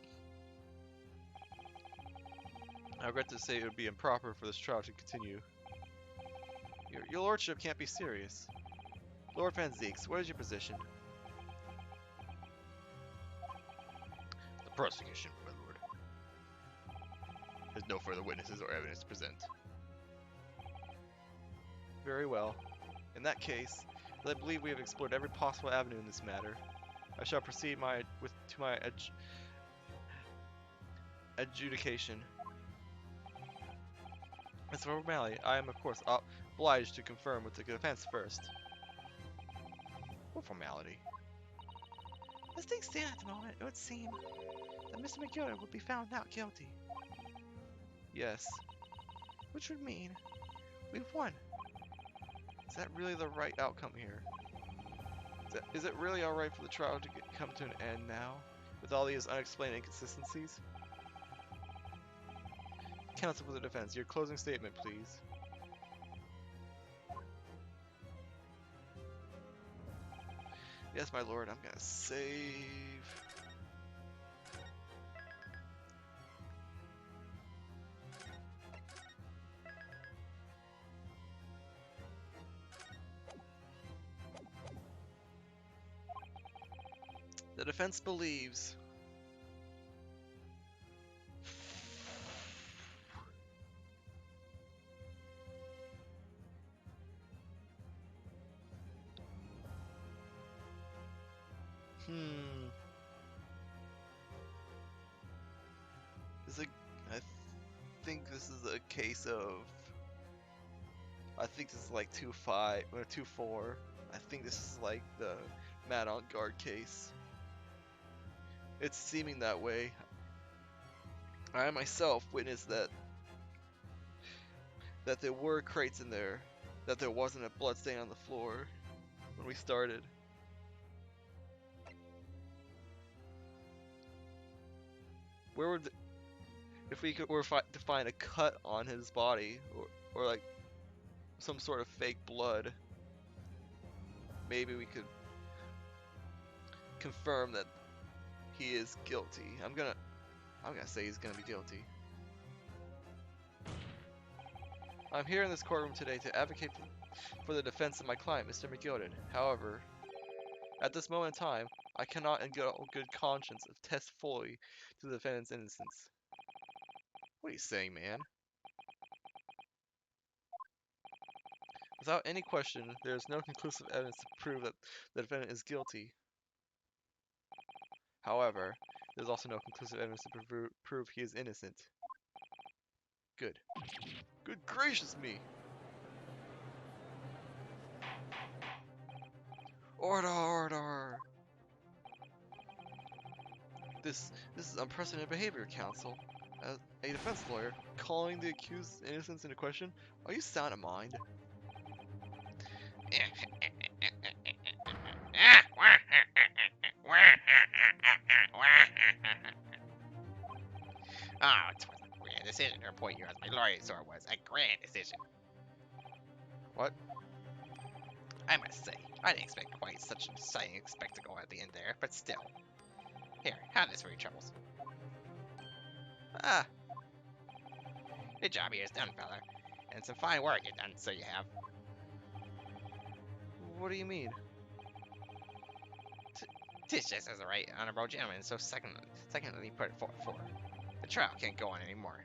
I regret to say it would be improper for this trial to continue. Your lordship can't be serious. Lord Van Zeeks, what is your position? The prosecution, my lord, has no further witnesses or evidence to present. Very well. In that case, as I believe we have explored every possible avenue in this matter, I shall proceed to my adjudication. As for formality, I am of course obliged to confirm with the defense first. What formality? As things stand at the moment, it would seem that Mr. McGill would be found not guilty. Yes. Which would mean we've won. Is that really the right outcome here? Is it really alright for the trial to come to an end now, with all these unexplained inconsistencies? Counsel for the defense, your closing statement, please. Yes, my lord, I'm gonna save. The defense believes. Hmm. this is a case of. I think this is like 2-5 or 2-4. I think this is like the Mad on Guard case. It's seeming that way. I myself witnessed that there were crates in there, that there wasn't a blood stain on the floor when we started. Where would if we were to find a cut on his body or like some sort of fake blood, maybe we could confirm that he is guilty. I'm gonna say he's gonna be guilty. I'm here in this courtroom today to advocate for the defense of my client, Mr. McGilded. However, at this moment in time, I cannot in good conscience attest fully to the defendant's innocence. What are you saying, man? Without any question, there is no conclusive evidence to prove that the defendant is guilty. However, there is also no conclusive evidence to prove he is innocent. Good. Good gracious me! Order, order! This is unprecedented behavior, counsel. As a defense lawyer, calling the accused's innocence into question? Are you sound of mind? Oh, it was a grand decision to appoint you as my lawyer, so it was a grand decision. What? I must say, I didn't expect quite such an exciting spectacle at the end there, but still. Here, have this for your troubles. Ah! Your job here is done, fella. And some fine work you've done, so you have. What do you mean? Tis just as a right honorable gentleman, so secondly put it forward for. The trial can't go on anymore.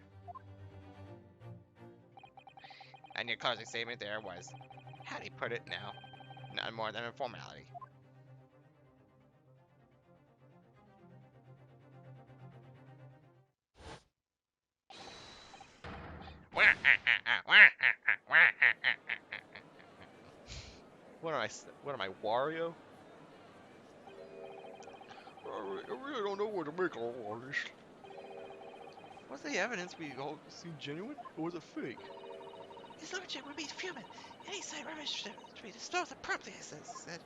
And your closing statement there was, how do you put it now? Not more than a formality. What am I, Wario? I really don't know what to make of all this. Was the evidence we all seen genuine, or was it fake? His lordship would be fuming. Any side rubbish to be disposed of promptly, I said.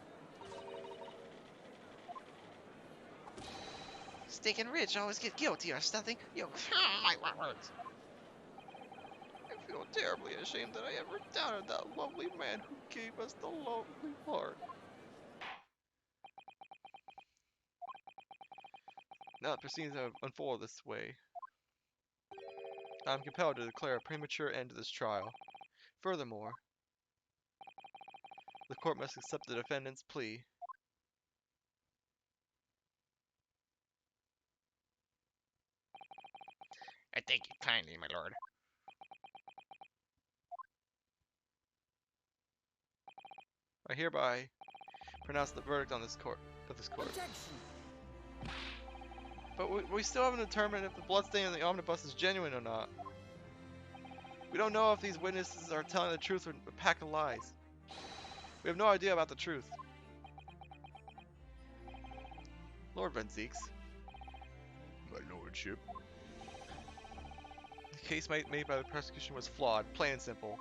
Stinking rich always get guilty or something. You, my words. I feel terribly ashamed that I ever doubted that lovely man who gave us the lovely heart. Now that proceedings have unfolded this way, I'm compelled to declare a premature end to this trial. Furthermore, the court must accept the defendant's plea. I thank you kindly, my lord. I hereby pronounce the verdict on this court. Objection. But we still haven't determined if the bloodstain in the omnibus is genuine or not. We don't know if these witnesses are telling the truth or a pack of lies. We have no idea about the truth. Lord Van Zeeks. My lordship. The case made by the prosecution was flawed, plain and simple.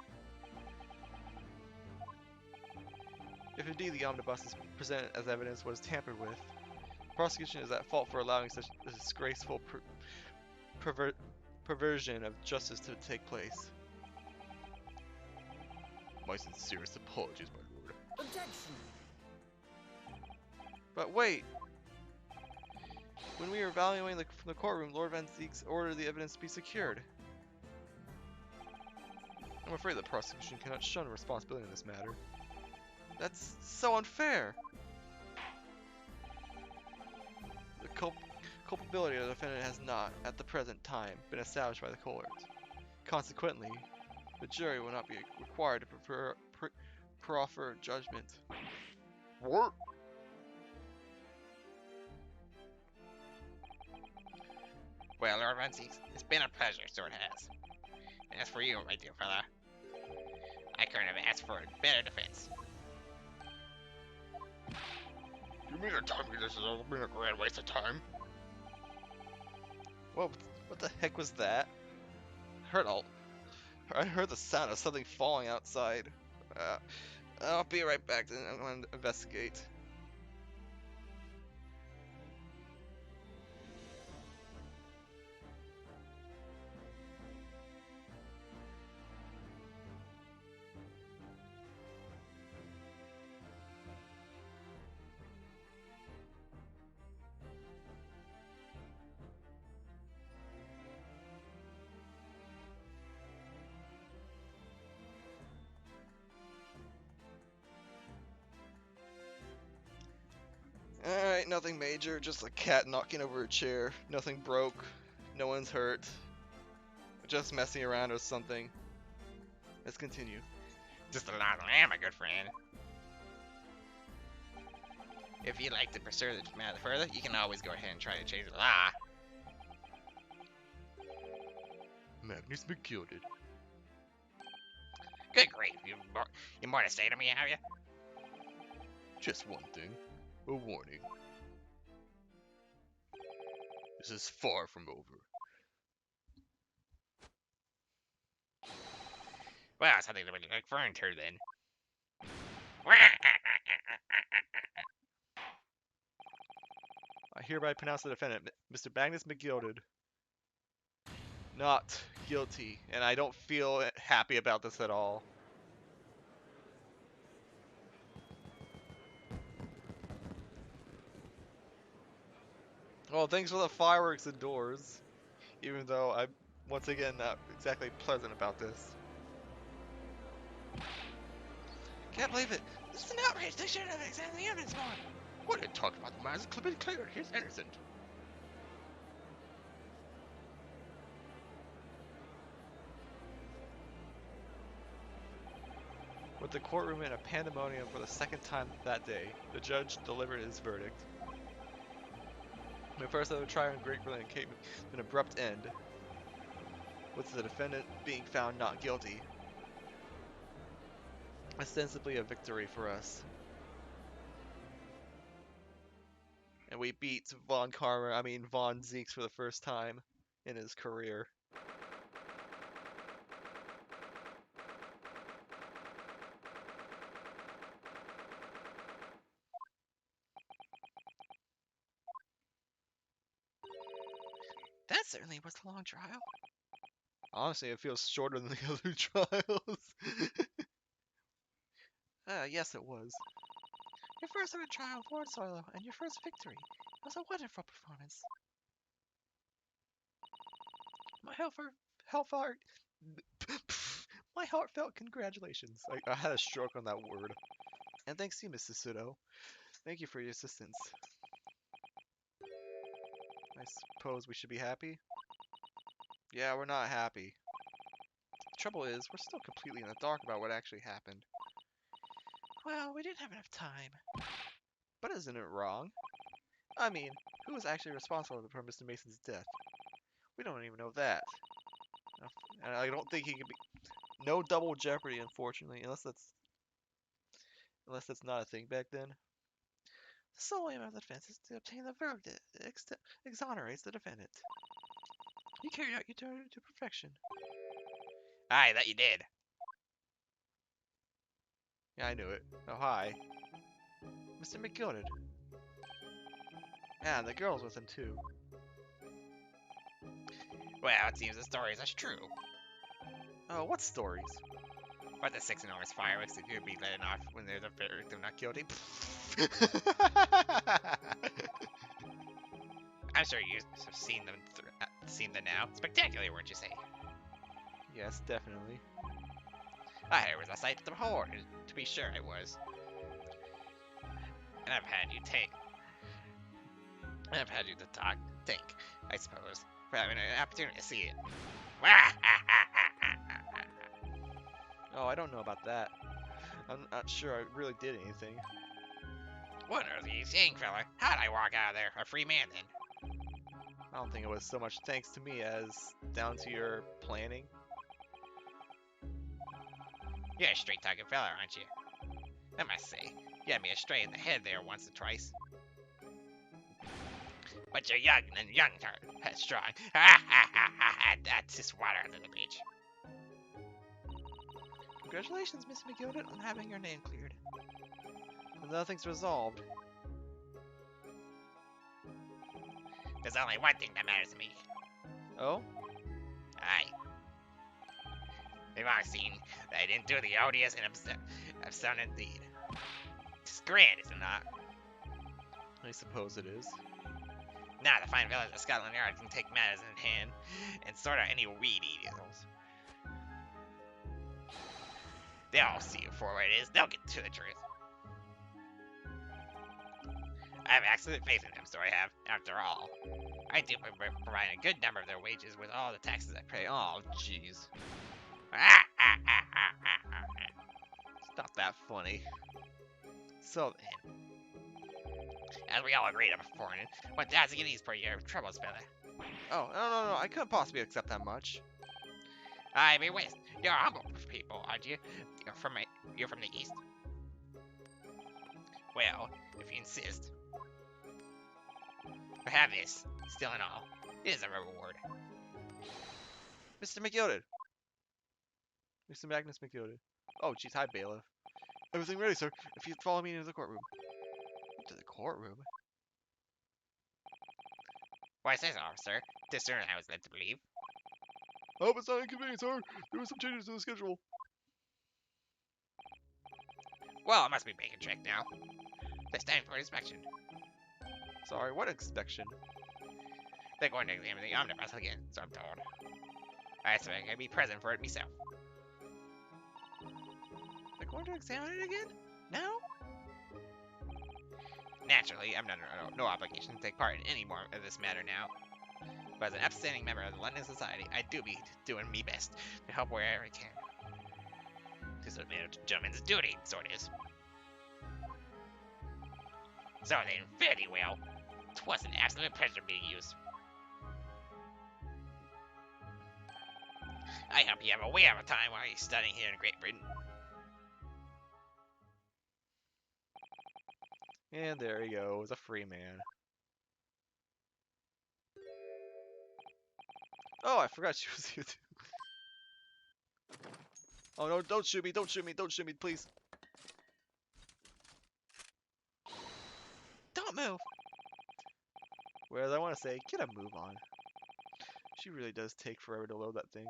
If indeed the omnibus is presented as evidence was tampered with, the prosecution is at fault for allowing such a disgraceful perversion of justice to take place. My sincerest apologies, my lord. Objection. But wait! When we were evaluating the courtroom, Lord Van Zeeks ordered the evidence to be secured. I'm afraid the prosecution cannot shun responsibility in this matter. That's so unfair! The culpability of the defendant has not, at the present time, been established by the court. Consequently, the jury will not be required to proffer judgment. What? Well, Lord Van Zeeks, it's been a pleasure, so it has. As for you, my dear fella, I couldn't have asked for a better defense. You mean to tell me this has all been a grand waste of time? Whoa, what the heck was that? I heard the sound of something falling outside. Uh, I'll be right back. I'm going to investigate. Alright, nothing major, just a cat knocking over a chair. Nothing broke, no one's hurt. Just messing around or something. Let's continue. Just a lot of lamb, my good friend. If you'd like to pursue the matter further, you can always go ahead and try to change the law. Magnus McGilded. Good grief, you more to say to me, have you? Just one thing. A warning. This is far from over. Well, something to look forward to then. I hereby pronounce the defendant, Mr. Magnus McGilded, not guilty, and I don't feel happy about this at all. Well, thanks for the fireworks indoors, even though I'm, once again, not exactly pleasant about this. Can't believe it. This is an outrage. They should have examined the evidence more. What had talked about the man's been cleared. He's innocent. With the courtroom in a pandemonium for the second time that day, the judge delivered his verdict. The first ever trial in Great Britain came to an abrupt end, with the defendant being found not guilty. Ostensibly a victory for us. And we beat Von Zieks for the first time in his career. That certainly was a long trial. Honestly, it feels shorter than the other trials. Yes, it was. Your first ever trial, Lord Solo, and your first victory. It was a wonderful performance. My heartfelt congratulations. I had a stroke on that word. And thanks to you, Mr. Sudo. Thank you for your assistance. I suppose we should be happy? Yeah, we're not happy. The trouble is, we're still completely in the dark about what actually happened. Well, we didn't have enough time. But isn't it wrong? I mean, who was actually responsible for Mr. Mason's death? We don't even know that. And I don't think he could be... No double jeopardy, unfortunately, unless that's not a thing back then. The sole aim of the defense is to obtain the verdict that exonerates the defendant. You carried out your duty to perfection. Aye, that you did. Yeah, I knew it. Oh, hi. Mr. McGilded. Yeah, the girl's with him, too. Well, it seems the stories are true. Oh, what stories? But the 6 enormous fireworks that could be letting off when they're not guilty. I'm sure you have seen them now. Spectacular, weren't you, say? Yes, definitely. I heard it was a sight to behold. To be sure, it was. And I've had you think, I suppose, for having an opportunity to see it. Oh, I don't know about that. I'm not sure I really did anything. What on earth are you saying, fella? How'd I walk out of there a free man then? I don't think it was so much thanks to me as down to your planning. You're a straight-talking fella, aren't you? I must say, you had me astray in the head there once or twice. But you're young and headstrong. Ha ha ha ha! That's just water under the bridge. Congratulations, Miss McGildet, on having your name cleared. And nothing's resolved. There's only one thing that matters to me. Oh? Aye. We've all seen that I didn't do the odious and absent deed. It's grand, is it not? I suppose it is. Now the fine fellows of Scotland Yard can take matters in hand and sort out any weed eaters. They'll see it for what it is. They'll get to the truth. I have absolute faith in them, so I have. After all, I do provide a good number of their wages with all the taxes I pay. Oh, jeez. It's not that funny. So then, As we all agreed on beforehand, what does it get these for your troubles, fella? oh, no, I couldn't possibly accept that much. I mean, wait, you're humble people, aren't you? You're from the east. Well, if you insist. But have this, still in all, it is a reward. Mr. McGildet. Mr. Magnus McGildet. Oh, jeez, hi, bailiff. Everything ready, sir. If you'd follow me into the courtroom. Into the courtroom? Why say so, sir? 'Tis sooner than I was led to believe. I hope it's not inconvenient, sir. There were some changes to the schedule. Well, it must be bacon check now. It's time for inspection. Sorry, what inspection? They're going to examine the omnibus again, so I'm told. I expect I can be present for it myself. They're going to examine it again? Now? Naturally, I'm under no obligation to take part in any more of this matter now. But as an upstanding member of the London Society, I do be doing me best to help wherever I can. This is a gentleman's duty, so it is. So then, very well. 'Twas an absolute pleasure being used. I hope you have a whale of a time while you're studying here in Great Britain. And there he goes, a free man. Oh, I forgot she was here too. Oh no, don't shoot me, don't shoot me, don't shoot me, please. Don't move. Whereas I want to say, get a move on. She really does take forever to load that thing.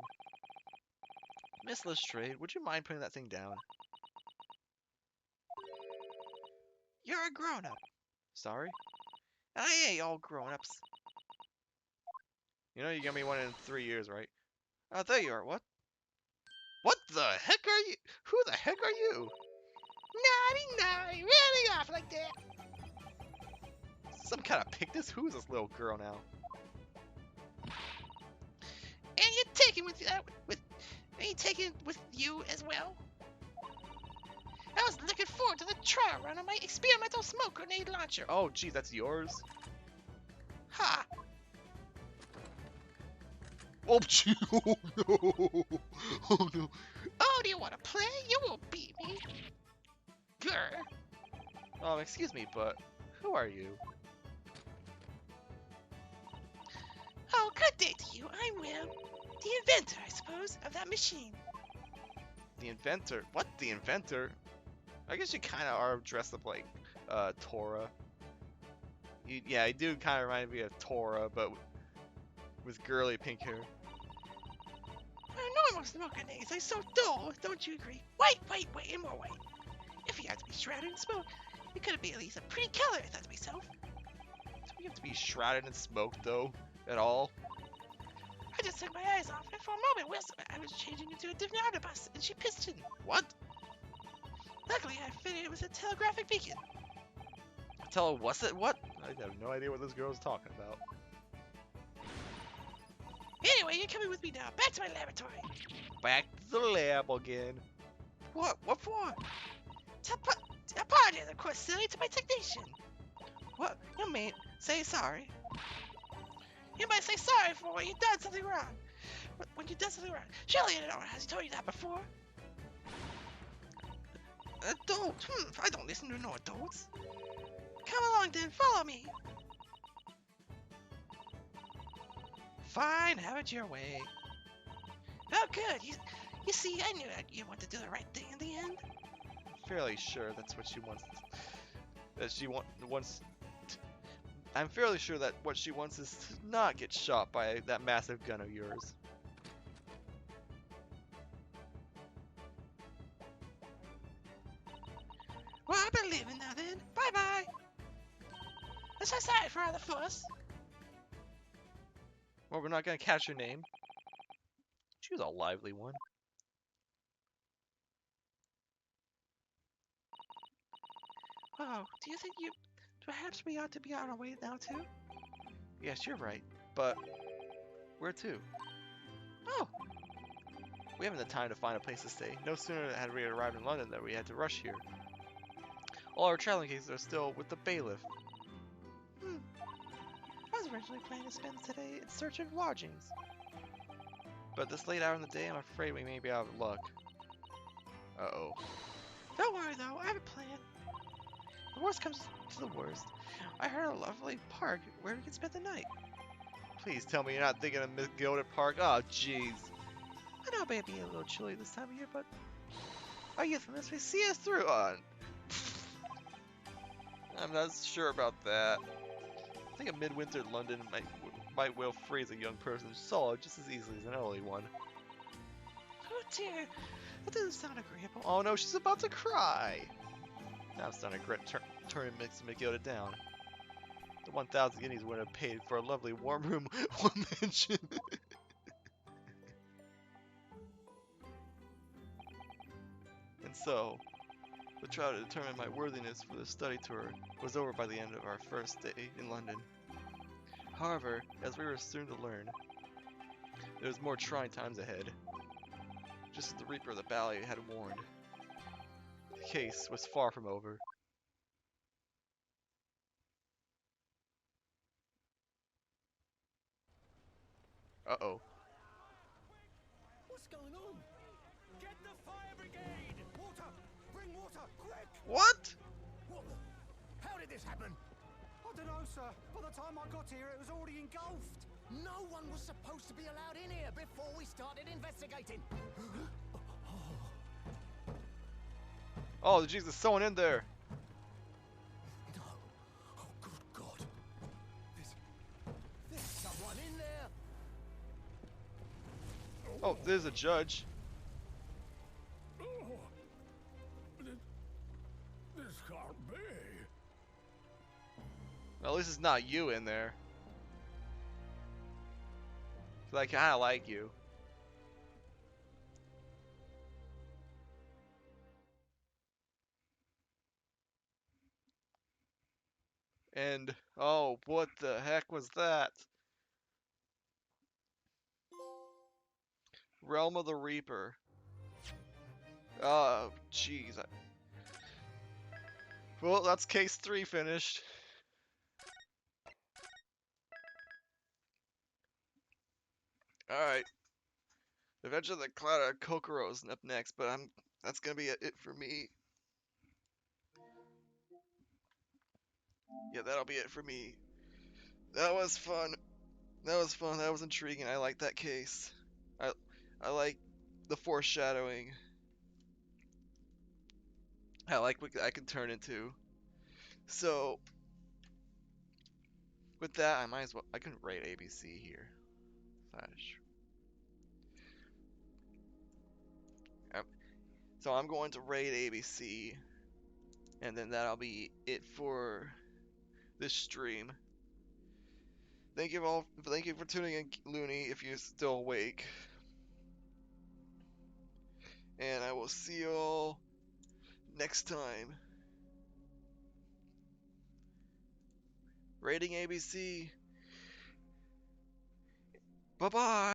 Miss Lestrade, would you mind putting that thing down? You're a grown-up. Sorry? I ain't all grown-ups. You know you're gonna be one in 3 years, right? Oh, there you are. What? What the heck are you? Who the heck are you? Naughty, really off like that. Some kind of picnic? Who is this little girl now? And you're taking with you as well. I was looking forward to the trial run on my experimental smoke grenade launcher. Oh, geez, that's yours? Ha! Oh, gee, oh no. Oh no. Oh, do you want to play? You will beat me. Grr. Excuse me, but who are you? Oh, good day to you. I'm Will. The inventor, I suppose, of that machine. The inventor? What? The inventor? I guess you kind of are dressed up like Tora. Yeah, you do kind of remind me of Tora, but with girly pink hair. Normal smoke grenades are so dull, don't you agree? White, and more white. If you had to be shrouded in smoke, it could be at least a pretty color, I thought to myself. Do we have to be shrouded in smoke, though, at all? I just took my eyes off, and for a moment, I was changing into a different omnibus, and she pistoned. What? Luckily, I fitted it with a telegraphic beacon. What's it? What? I have no idea what this girl's talking about. Anyway, you're coming with me now. Back to my laboratory. Back to the lab again. What? What for? To apologize, of course, silly, to my technician. What? You mean say sorry? You might say sorry for when you've done something wrong. When you've done something wrong. Surely you know, has he told you that before? Adult? I don't listen to no adults. Come along then, follow me. Fine, have it your way. Oh, good. You see, I knew that you want to do the right thing in the end. Fairly sure that's what she wants. Wants. I'm fairly sure that what she wants is to not get shot by that massive gun of yours. Well, I better leave it now then. Bye-bye. Let's just sorry for all the fuss. Well, we're not gonna catch her name. She was a lively one. Oh, do you think perhaps we ought to be on our way now too? Yes, you're right. But where to? Oh, We haven't the time to find a place to stay. No sooner had we arrived in London than we had to rush here. All our traveling cases are still with the bailiff. I was originally planning to spend today in search of lodgings. But this late hour in the day, I'm afraid we may be out of luck. Uh-oh. Don't worry though, I have a plan. The worst comes to the worst. I heard a lovely park where we can spend the night. Please tell me you're not thinking of Miss Gilded Park. Oh, jeez. I know it may be a little chilly this time of year, but Our youthfulness may see us through. I'm not sure about that. I think a midwinter London might well freeze a young person's soul just as easily as an elderly one. oh dear, that doesn't sound agreeable. Oh no, she's about to cry. Now I'm starting to regret turning Miss McGilda down. The 1,000 guineas would have paid for a lovely warm room one mansion. And so, the trial to determine my worthiness for the study tour was over by the end of our first day in London. However, as we were soon to learn, there was more trying times ahead. Just as the Reaper of the Valley had warned, the case was far from over. Uh-oh. What's going on? Get the fire brigade! Water! Bring water, quick! What? What the? How did this happen? I don't know, sir. By the time I got here, it was already engulfed. No one was supposed to be allowed in here before we started investigating. Oh, jeez, there's someone in there. No. Oh, good God. There's someone in there. Oh, there's a judge. Oh, this can't be. Well, at least it's not you in there. 'Cause I kinda like you. And, oh, what the heck was that? Realm of the Reaper. Oh, jeez. Well, that's case 3 finished. Alright. Adventure of the Cloud of Kokoro's up next, but that's gonna be it for me. Yeah, that'll be it for me. That was fun. That was fun. That was intriguing. I like that case. I like the foreshadowing. I like what I can turn into. So, with that, I might as well. I can rate ABC here. So I'm going to rate ABC, and then that'll be it for this stream. Thank you for tuning in, Looney, if you're still awake. And I will see you all next time. Rating ABC. Bye-bye.